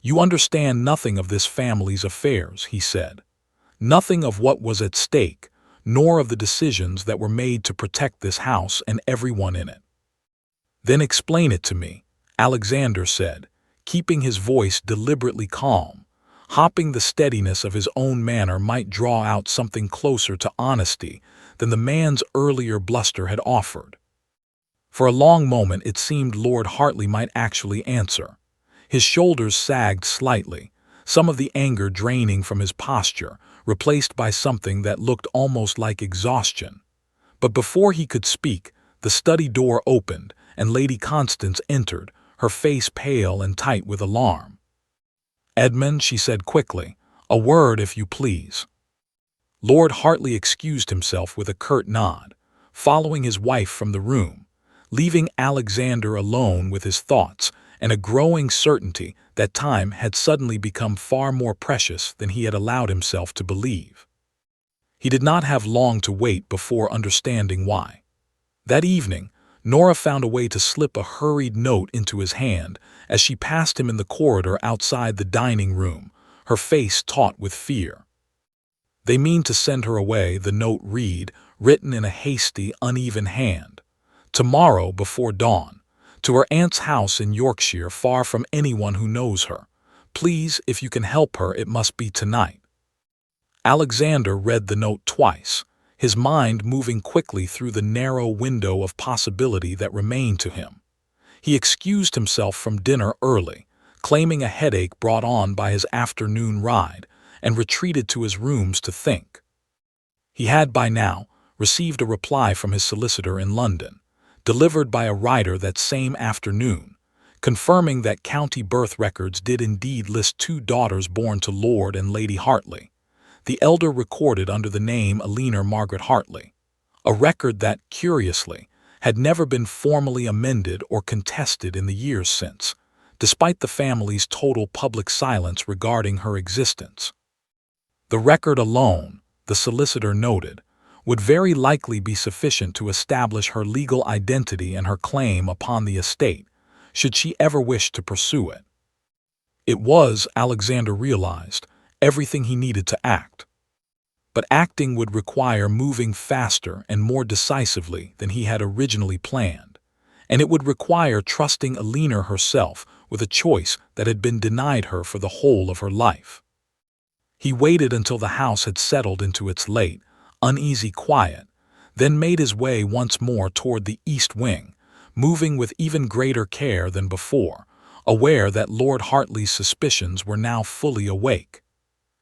"You understand nothing of this family's affairs," he said. "Nothing of what was at stake, nor of the decisions that were made to protect this house and everyone in it." "Then explain it to me," Alexander said, keeping his voice deliberately calm, hoping the steadiness of his own manner might draw out something closer to honesty than the man's earlier bluster had offered. For a long moment it seemed Lord Hartley might actually answer. His shoulders sagged slightly, some of the anger draining from his posture, replaced by something that looked almost like exhaustion. But before he could speak, the study door opened, and Lady Constance entered, her face pale and tight with alarm. "Edmund," she said quickly, "a word if you please." Lord Hartley excused himself with a curt nod, following his wife from the room, leaving Alexander alone with his thoughts and a growing certainty that time had suddenly become far more precious than he had allowed himself to believe. He did not have long to wait before understanding why. That evening, Nora found a way to slip a hurried note into his hand as she passed him in the corridor outside the dining room, her face taut with fear. "They mean to send her away," the note read, written in a hasty, uneven hand. "Tomorrow before dawn, to her aunt's house in Yorkshire, far from anyone who knows her. Please, if you can help her, it must be tonight." Alexander read the note twice, his mind moving quickly through the narrow window of possibility that remained to him. He excused himself from dinner early, claiming a headache brought on by his afternoon ride, and retreated to his rooms to think. He had by now received a reply from his solicitor in London, delivered by a writer that same afternoon, confirming that county birth records did indeed list 2 daughters born to Lord and Lady Hartley, the elder recorded under the name Eleanor Margaret Hartley, a record that, curiously, had never been formally amended or contested in the years since, despite the family's total public silence regarding her existence. The record alone, the solicitor noted, would very likely be sufficient to establish her legal identity and her claim upon the estate, should she ever wish to pursue it. It was, Alexander realized, everything he needed to act. But acting would require moving faster and more decisively than he had originally planned, and it would require trusting Eleanor herself with a choice that had been denied her for the whole of her life. He waited until the house had settled into its late, uneasy quiet, then made his way once more toward the east wing, moving with even greater care than before, aware that Lord Hartley's suspicions were now fully awake.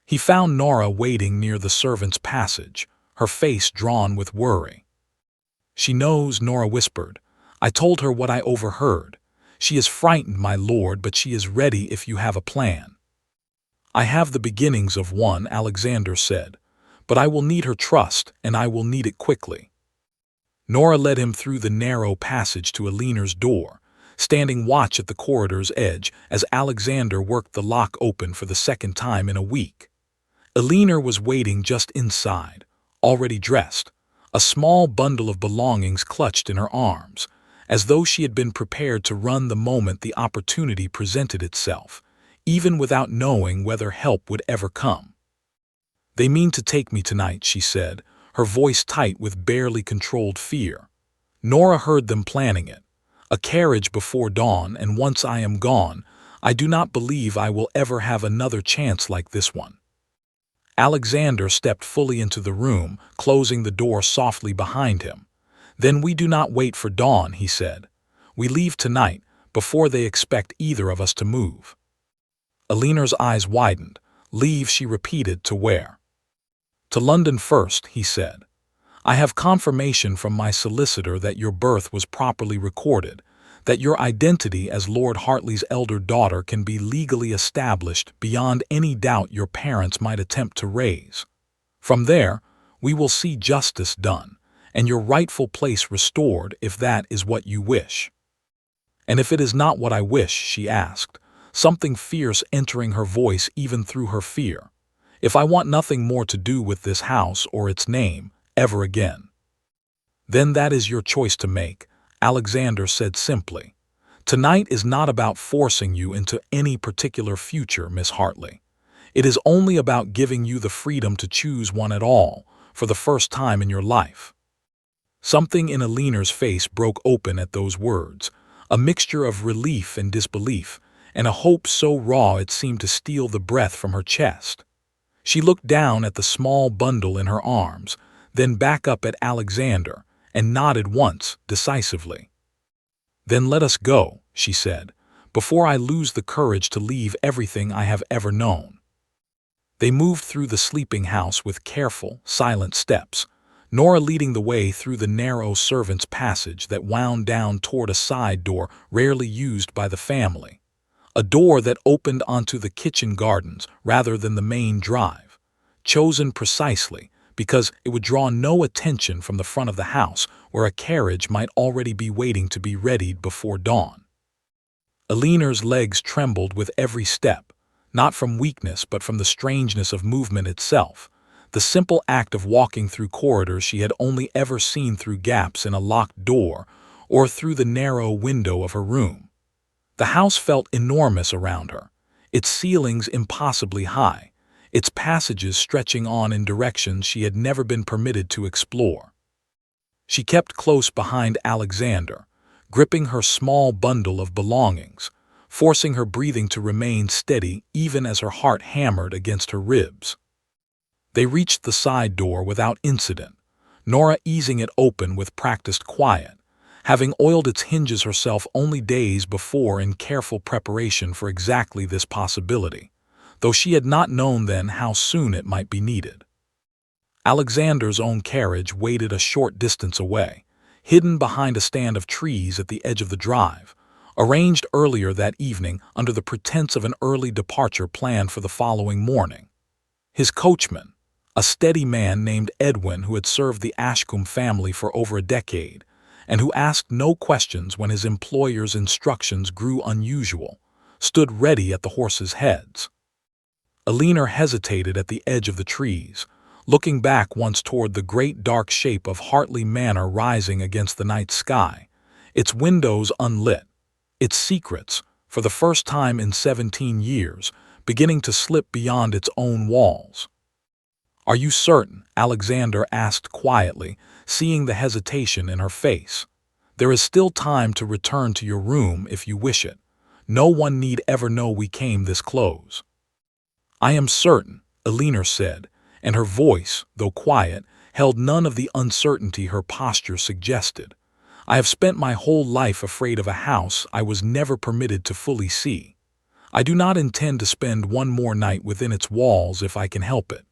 He found Nora waiting near the servants' passage, her face drawn with worry. "She knows," Nora whispered. "I told her what I overheard. She is frightened, my lord, but she is ready if you have a plan." "I have the beginnings of one," Alexander said, "but I will need her trust, and I will need it quickly." Nora led him through the narrow passage to Eleanor's door, standing watch at the corridor's edge as Alexander worked the lock open for the second time in a week. Eleanor was waiting just inside, already dressed, a small bundle of belongings clutched in her arms, as though she had been prepared to run the moment the opportunity presented itself, even without knowing whether help would ever come. "They mean to take me tonight," she said, her voice tight with barely controlled fear. Nora heard them planning it. "A carriage before dawn, and once I am gone, I do not believe I will ever have another chance like this one." Alexander stepped fully into the room, closing the door softly behind him. Then we do not wait for dawn, he said. We leave tonight, before they expect either of us to move. Alina's eyes widened. Leave, she repeated, to where? To London first, he said. I have confirmation from my solicitor that your birth was properly recorded, that your identity as Lord Hartley's elder daughter can be legally established beyond any doubt your parents might attempt to raise. From there, we will see justice done, and your rightful place restored if that is what you wish. And if it is not what I wish, she asked, something fierce entering her voice even through her fear. If I want nothing more to do with this house or its name, ever again. Then that is your choice to make, Alexander said simply. Tonight is not about forcing you into any particular future, Miss Hartley. It is only about giving you the freedom to choose one at all, for the first time in your life. Something in Alina's face broke open at those words, a mixture of relief and disbelief, and a hope so raw it seemed to steal the breath from her chest. She looked down at the small bundle in her arms, then back up at Alexander, and nodded once, decisively. Then let us go, she said, before I lose the courage to leave everything I have ever known. They moved through the sleeping house with careful, silent steps, Nora leading the way through the narrow servants' passage that wound down toward a side door rarely used by the family, a door that opened onto the kitchen gardens rather than the main drive, chosen precisely because it would draw no attention from the front of the house where a carriage might already be waiting to be readied before dawn. Alina's legs trembled with every step, not from weakness but from the strangeness of movement itself, the simple act of walking through corridors she had only ever seen through gaps in a locked door or through the narrow window of her room. The house felt enormous around her, its ceilings impossibly high, its passages stretching on in directions she had never been permitted to explore. She kept close behind Alexander, gripping her small bundle of belongings, forcing her breathing to remain steady even as her heart hammered against her ribs. They reached the side door without incident, Nora easing it open with practiced quiet, having oiled its hinges herself only days before in careful preparation for exactly this possibility, though she had not known then how soon it might be needed. Alexander's own carriage waited a short distance away, hidden behind a stand of trees at the edge of the drive, arranged earlier that evening under the pretense of an early departure planned for the following morning. His coachman, a steady man named Edwin who had served the Ashcombe family for over a decade, and who asked no questions when his employer's instructions grew unusual, stood ready at the horses' heads. Alina hesitated at the edge of the trees, looking back once toward the great dark shape of Hartley Manor rising against the night sky, its windows unlit, its secrets, for the first time in 17 years, beginning to slip beyond its own walls. "Are you certain?" Alexander asked quietly, seeing the hesitation in her face. "There is still time to return to your room if you wish it. No one need ever know we came this close." "I am certain," Alina said, and her voice, though quiet, held none of the uncertainty her posture suggested. "I have spent my whole life afraid of a house I was never permitted to fully see. I do not intend to spend one more night within its walls if I can help it."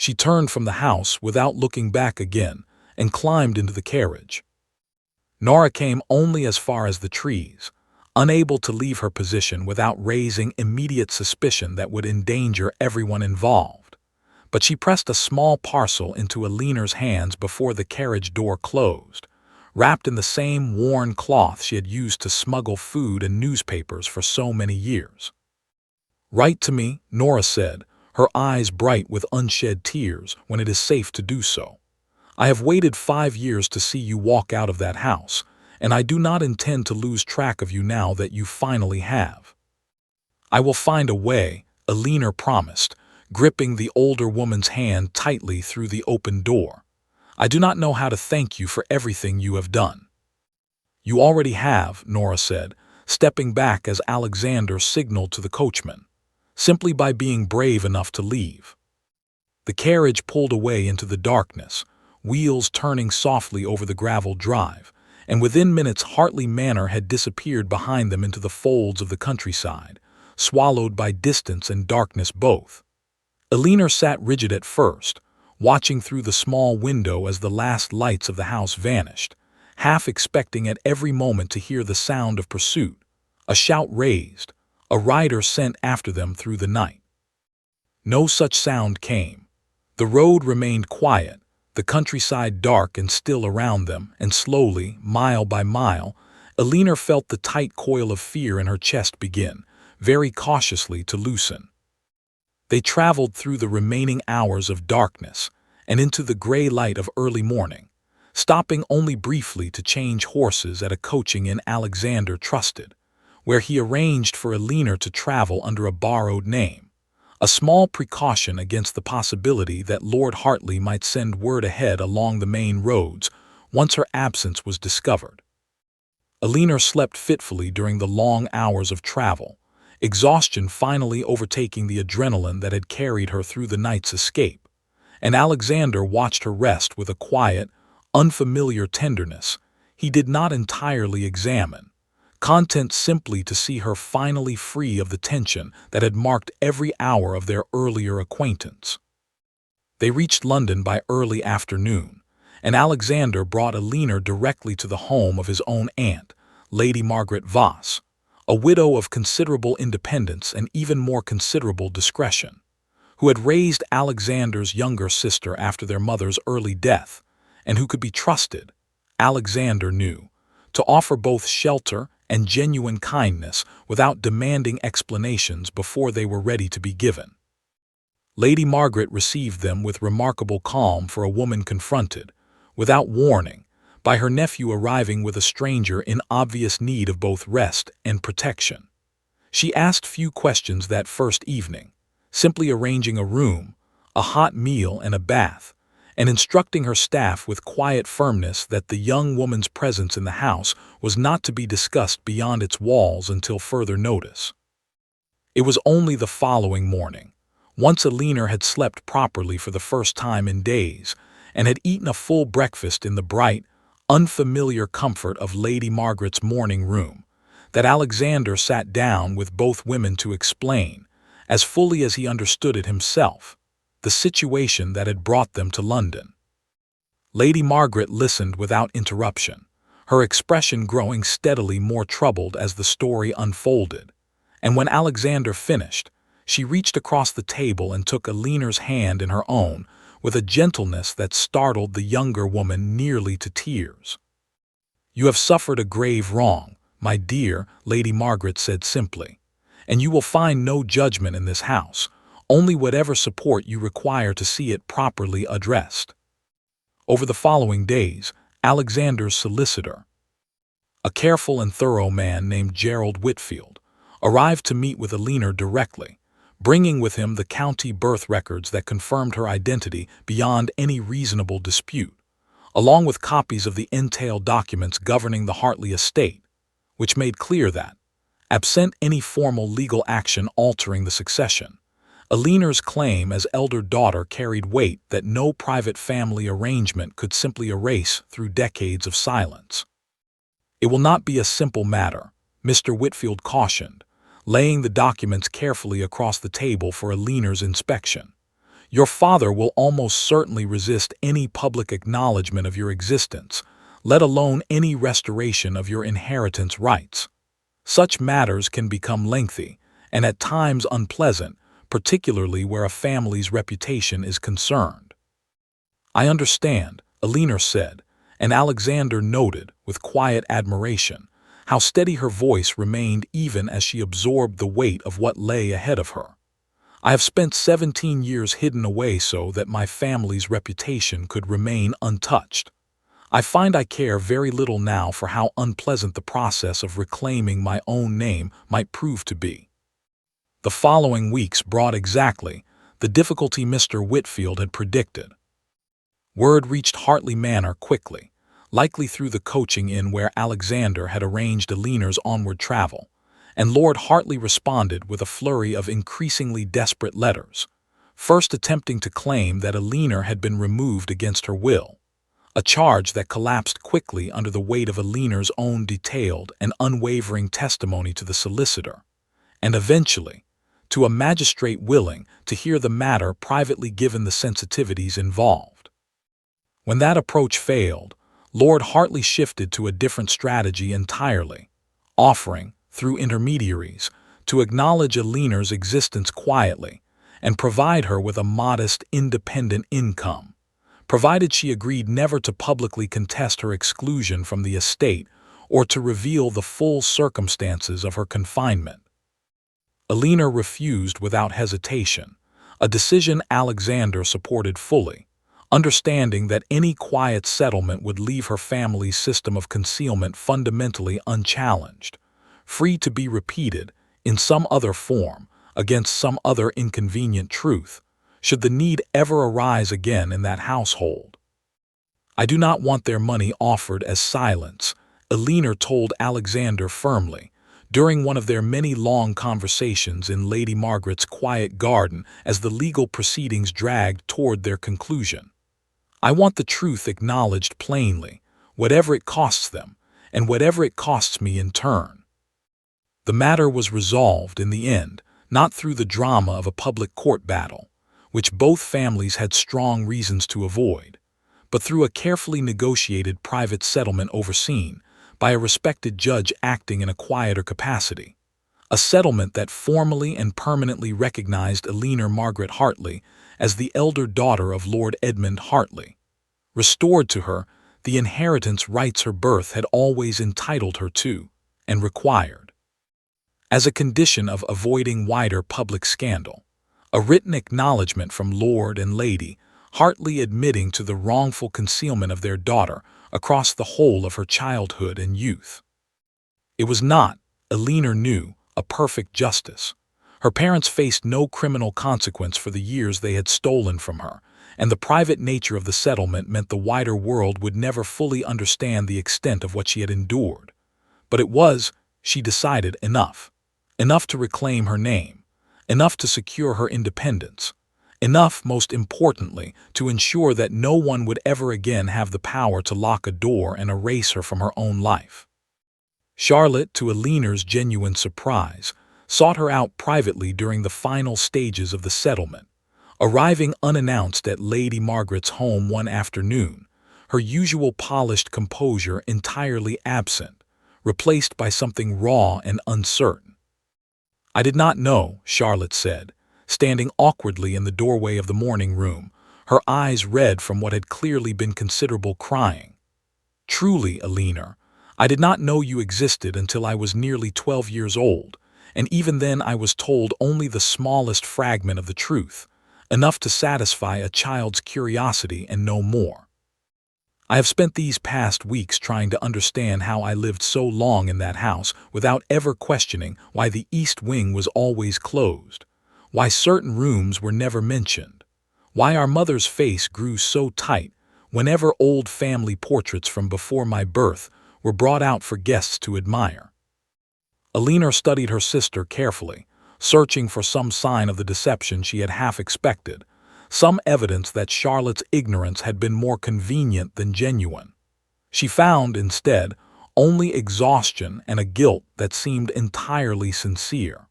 She turned from the house without looking back again and climbed into the carriage. Nora came only as far as the trees, unable to leave her position without raising immediate suspicion that would endanger everyone involved. But she pressed a small parcel into Alina's hands before the carriage door closed, wrapped in the same worn cloth she had used to smuggle food and newspapers for so many years. "Write to me," Nora said, her eyes bright with unshed tears, "when it is safe to do so. I have waited 5 years to see you walk out of that house, and I do not intend to lose track of you now that you finally have." "I will find a way," Alina promised, gripping the older woman's hand tightly through the open door. "I do not know how to thank you for everything you have done." "You already have," Nora said, stepping back as Alexander signaled to the coachman, "simply by being brave enough to leave." The carriage pulled away into the darkness, wheels turning softly over the gravel drive, and within minutes Hartley Manor had disappeared behind them into the folds of the countryside, swallowed by distance and darkness both. Elinor sat rigid at first, watching through the small window as the last lights of the house vanished, half expecting at every moment to hear the sound of pursuit, a shout raised, a rider sent after them through the night. No such sound came. The road remained quiet, the countryside dark and still around them, and slowly, mile by mile, Elinor felt the tight coil of fear in her chest begin, very cautiously, to loosen. They traveled through the remaining hours of darkness and into the gray light of early morning, stopping only briefly to change horses at a coaching inn Alexander trusted, where he arranged for Elinor to travel under a borrowed name, a small precaution against the possibility that Lord Hartley might send word ahead along the main roads once her absence was discovered. Elinor slept fitfully during the long hours of travel, exhaustion finally overtaking the adrenaline that had carried her through the night's escape, and Alexander watched her rest with a quiet, unfamiliar tenderness he did not entirely examine, content simply to see her finally free of the tension that had marked every hour of their earlier acquaintance. They reached London by early afternoon, and Alexander brought Elinor directly to the home of his own aunt, Lady Margaret Voss, a widow of considerable independence and even more considerable discretion, who had raised Alexander's younger sister after their mother's early death, and who could be trusted, Alexander knew, to offer both shelter and genuine kindness without demanding explanations before they were ready to be given. Lady Margaret received them with remarkable calm for a woman confronted, without warning, by her nephew arriving with a stranger in obvious need of both rest and protection. She asked few questions that first evening, simply arranging a room, a hot meal and a bath, and instructing her staff with quiet firmness that the young woman's presence in the house was not to be discussed beyond its walls until further notice. It was only the following morning, once Elinor had slept properly for the first time in days, and had eaten a full breakfast in the bright, unfamiliar comfort of Lady Margaret's morning room, that Alexander sat down with both women to explain, as fully as he understood it himself, the situation that had brought them to London. Lady Margaret listened without interruption, her expression growing steadily more troubled as the story unfolded, and when Alexander finished, she reached across the table and took Elinor's hand in her own with a gentleness that startled the younger woman nearly to tears. "You have suffered a grave wrong, my dear," Lady Margaret said simply, "and you will find no judgment in this house, only whatever support you require to see it properly addressed." Over the following days, Alexander's solicitor, a careful and thorough man named Gerald Whitfield, arrived to meet with Elinor directly, bringing with him the county birth records that confirmed her identity beyond any reasonable dispute, along with copies of the entail documents governing the Hartley estate, which made clear that, absent any formal legal action altering the succession, Elinor's claim as elder daughter carried weight that no private family arrangement could simply erase through decades of silence. "It will not be a simple matter," Mr. Whitfield cautioned, laying the documents carefully across the table for Elinor's inspection. "Your father will almost certainly resist any public acknowledgement of your existence, let alone any restoration of your inheritance rights. Such matters can become lengthy, and at times unpleasant, particularly where a family's reputation is concerned." "I understand," Elinor said, and Alexander noted, with quiet admiration, how steady her voice remained even as she absorbed the weight of what lay ahead of her. "I have spent 17 years hidden away so that my family's reputation could remain untouched. I find I care very little now for how unpleasant the process of reclaiming my own name might prove to be." The following weeks brought exactly the difficulty Mr. Whitfield had predicted. Word reached Hartley Manor quickly, likely through the coaching inn where Alexander had arranged Elinor's onward travel, and Lord Hartley responded with a flurry of increasingly desperate letters, first attempting to claim that Elinor had been removed against her will, a charge that collapsed quickly under the weight of Alina's own detailed and unwavering testimony to the solicitor, and eventually, to a magistrate willing to hear the matter privately given the sensitivities involved. When that approach failed, Lord Hartley shifted to a different strategy entirely, offering, through intermediaries, to acknowledge Alina's existence quietly and provide her with a modest, independent income, provided she agreed never to publicly contest her exclusion from the estate or to reveal the full circumstances of her confinement. Alina refused without hesitation, a decision Alexander supported fully, understanding that any quiet settlement would leave her family's system of concealment fundamentally unchallenged, free to be repeated in some other form against some other inconvenient truth, should the need ever arise again in that household. "I do not want their money offered as silence," Alina told Alexander firmly, during one of their many long conversations in Lady Margaret's quiet garden as the legal proceedings dragged toward their conclusion. "I want the truth acknowledged plainly, whatever it costs them, and whatever it costs me in turn." The matter was resolved in the end, not through the drama of a public court battle, which both families had strong reasons to avoid, but through a carefully negotiated private settlement overseen by a respected judge acting in a quieter capacity, a settlement that formally and permanently recognized Alina Margaret Hartley as the elder daughter of Lord Edmund Hartley, restored to her the inheritance rights her birth had always entitled her to and required. As a condition of avoiding wider public scandal, a written acknowledgment from Lord and Lady Hartley admitting to the wrongful concealment of their daughter across the whole of her childhood and youth. It was not, Alina knew, a perfect justice. Her parents faced no criminal consequence for the years they had stolen from her, and the private nature of the settlement meant the wider world would never fully understand the extent of what she had endured. But it was, she decided, enough. Enough to reclaim her name, enough to secure her independence, enough, most importantly, to ensure that no one would ever again have the power to lock a door and erase her from her own life. Charlotte, to Alina's genuine surprise, sought her out privately during the final stages of the settlement, arriving unannounced at Lady Margaret's home one afternoon, her usual polished composure entirely absent, replaced by something raw and uncertain. "I did not know," Charlotte said, standing awkwardly in the doorway of the morning room, her eyes red from what had clearly been considerable crying. "Truly, Alina, I did not know you existed until I was nearly 12 years old, and even then I was told only the smallest fragment of the truth, enough to satisfy a child's curiosity and no more. I have spent these past weeks trying to understand how I lived so long in that house without ever questioning why the east wing was always closed, why certain rooms were never mentioned, why our mother's face grew so tight whenever old family portraits from before my birth were brought out for guests to admire." Alina studied her sister carefully, searching for some sign of the deception she had half expected, some evidence that Charlotte's ignorance had been more convenient than genuine. She found, instead, only exhaustion and a guilt that seemed entirely sincere.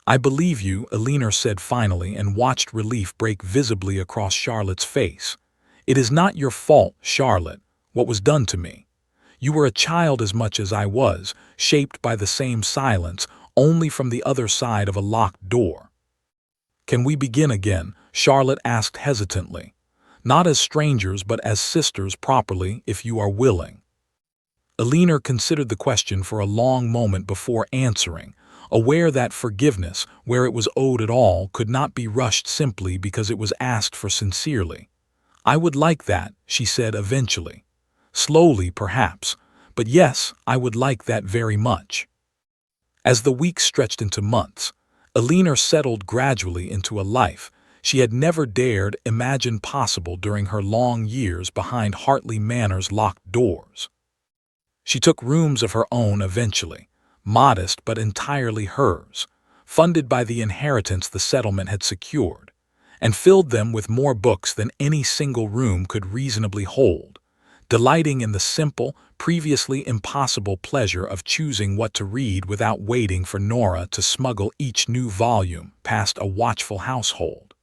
"I believe you," Alina said finally, and watched relief break visibly across Charlotte's face. "It is not your fault, Charlotte, what was done to me. You were a child as much as I was, shaped by the same silence, only from the other side of a locked door." "Can we begin again?" Charlotte asked hesitantly. "Not as strangers but as sisters properly, if you are willing." Alina considered the question for a long moment before answering, aware that forgiveness, where it was owed at all, could not be rushed simply because it was asked for sincerely. "I would like that," she said eventually. "Slowly, perhaps, but yes, I would like that very much." As the weeks stretched into months, Alina settled gradually into a life she had never dared imagine possible during her long years behind Hartley Manor's locked doors. She took rooms of her own eventually, modest but entirely hers, funded by the inheritance the settlement had secured, and filled them with more books than any single room could reasonably hold, delighting in the simple, previously impossible pleasure of choosing what to read without waiting for Nora to smuggle each new volume past a watchful household.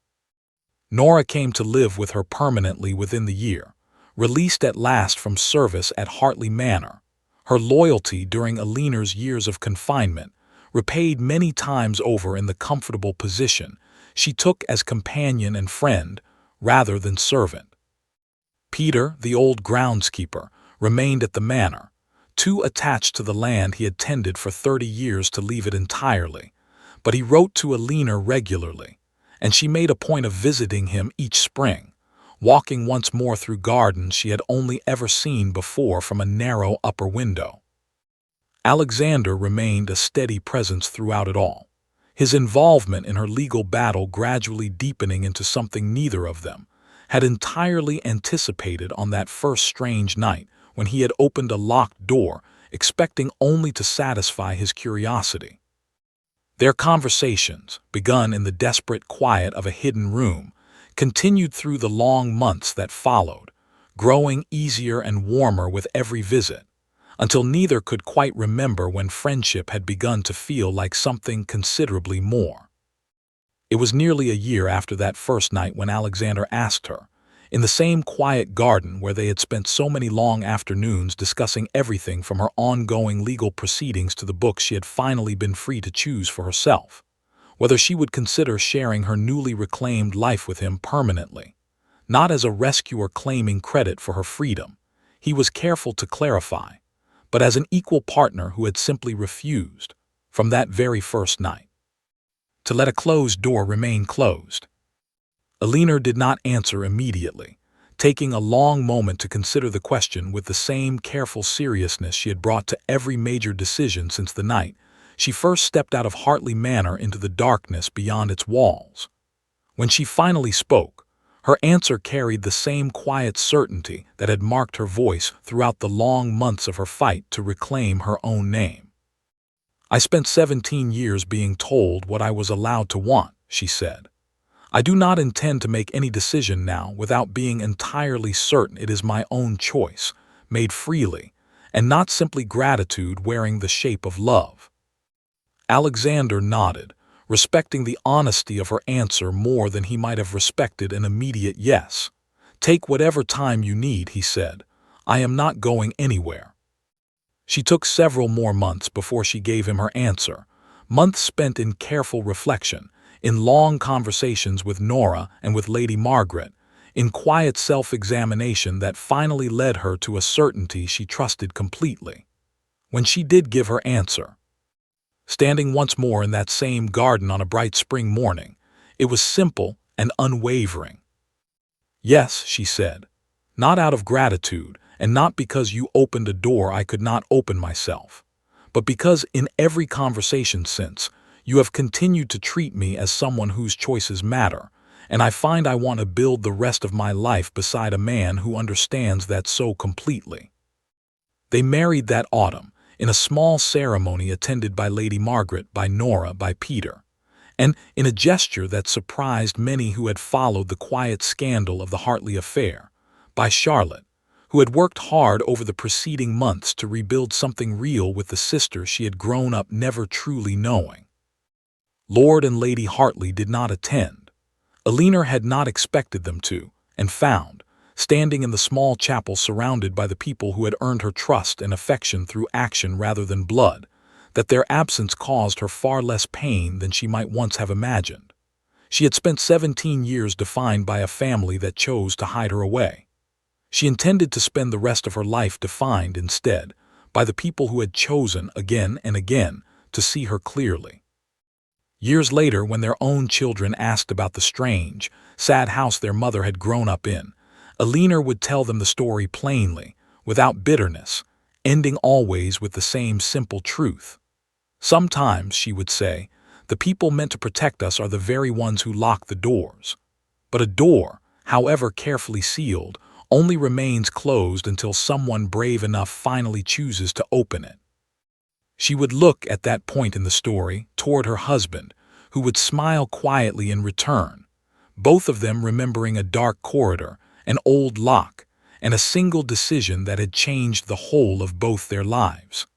Nora came to live with her permanently within the year, released at last from service at Hartley Manor. Her loyalty during Alina's years of confinement repaid many times over in the comfortable position she took as companion and friend rather than servant. Peter, the old groundskeeper, remained at the manor, too attached to the land he had tended for 30 years to leave it entirely, but he wrote to Alina regularly, and she made a point of visiting him each spring, walking once more through gardens she had only ever seen before from a narrow upper window. Alexander remained a steady presence throughout it all, his involvement in her legal battle gradually deepening into something neither of them had entirely anticipated on that first strange night when he had opened a locked door, expecting only to satisfy his curiosity. Their conversations, begun in the desperate quiet of a hidden room, continued through the long months that followed, growing easier and warmer with every visit, until neither could quite remember when friendship had begun to feel like something considerably more. It was nearly a year after that first night when Alexander asked her, in the same quiet garden where they had spent so many long afternoons discussing everything from her ongoing legal proceedings to the books she had finally been free to choose for herself, whether she would consider sharing her newly reclaimed life with him permanently, not as a rescuer claiming credit for her freedom, he was careful to clarify, but as an equal partner who had simply refused, from that very first night, to let a closed door remain closed. Alina did not answer immediately, taking a long moment to consider the question with the same careful seriousness she had brought to every major decision since the night she first stepped out of Hartley Manor into the darkness beyond its walls. When she finally spoke, her answer carried the same quiet certainty that had marked her voice throughout the long months of her fight to reclaim her own name. "I spent 17 years being told what I was allowed to want," she said. "I do not intend to make any decision now without being entirely certain it is my own choice, made freely, and not simply gratitude wearing the shape of love." Alexander nodded, respecting the honesty of her answer more than he might have respected an immediate yes. "Take whatever time you need," he said. "I am not going anywhere." She took several more months before she gave him her answer, months spent in careful reflection, in long conversations with Nora and with Lady Margaret, in quiet self-examination that finally led her to a certainty she trusted completely. When she did give her answer, standing once more in that same garden on a bright spring morning, it was simple and unwavering. "Yes," she said, "not out of gratitude, and not because you opened a door I could not open myself, but because in every conversation since, you have continued to treat me as someone whose choices matter, and I find I want to build the rest of my life beside a man who understands that so completely." They married that autumn, in a small ceremony attended by Lady Margaret, by Nora, by Peter, and in a gesture that surprised many who had followed the quiet scandal of the Hartley affair, by Charlotte, who had worked hard over the preceding months to rebuild something real with the sister she had grown up never truly knowing. Lord and Lady Hartley did not attend. Alina had not expected them to, and found, standing in the small chapel surrounded by the people who had earned her trust and affection through action rather than blood, that their absence caused her far less pain than she might once have imagined. She had spent 17 years defined by a family that chose to hide her away. She intended to spend the rest of her life defined, instead, by the people who had chosen, again and again, to see her clearly. Years later, when their own children asked about the strange, sad house their mother had grown up in, Alina would tell them the story plainly, without bitterness, ending always with the same simple truth. "Sometimes," she would say, "the people meant to protect us are the very ones who lock the doors. But a door, however carefully sealed, only remains closed until someone brave enough finally chooses to open it." She would look at that point in the story toward her husband, who would smile quietly in return, both of them remembering a dark corridor, an old lock, and a single decision that had changed the whole of both their lives.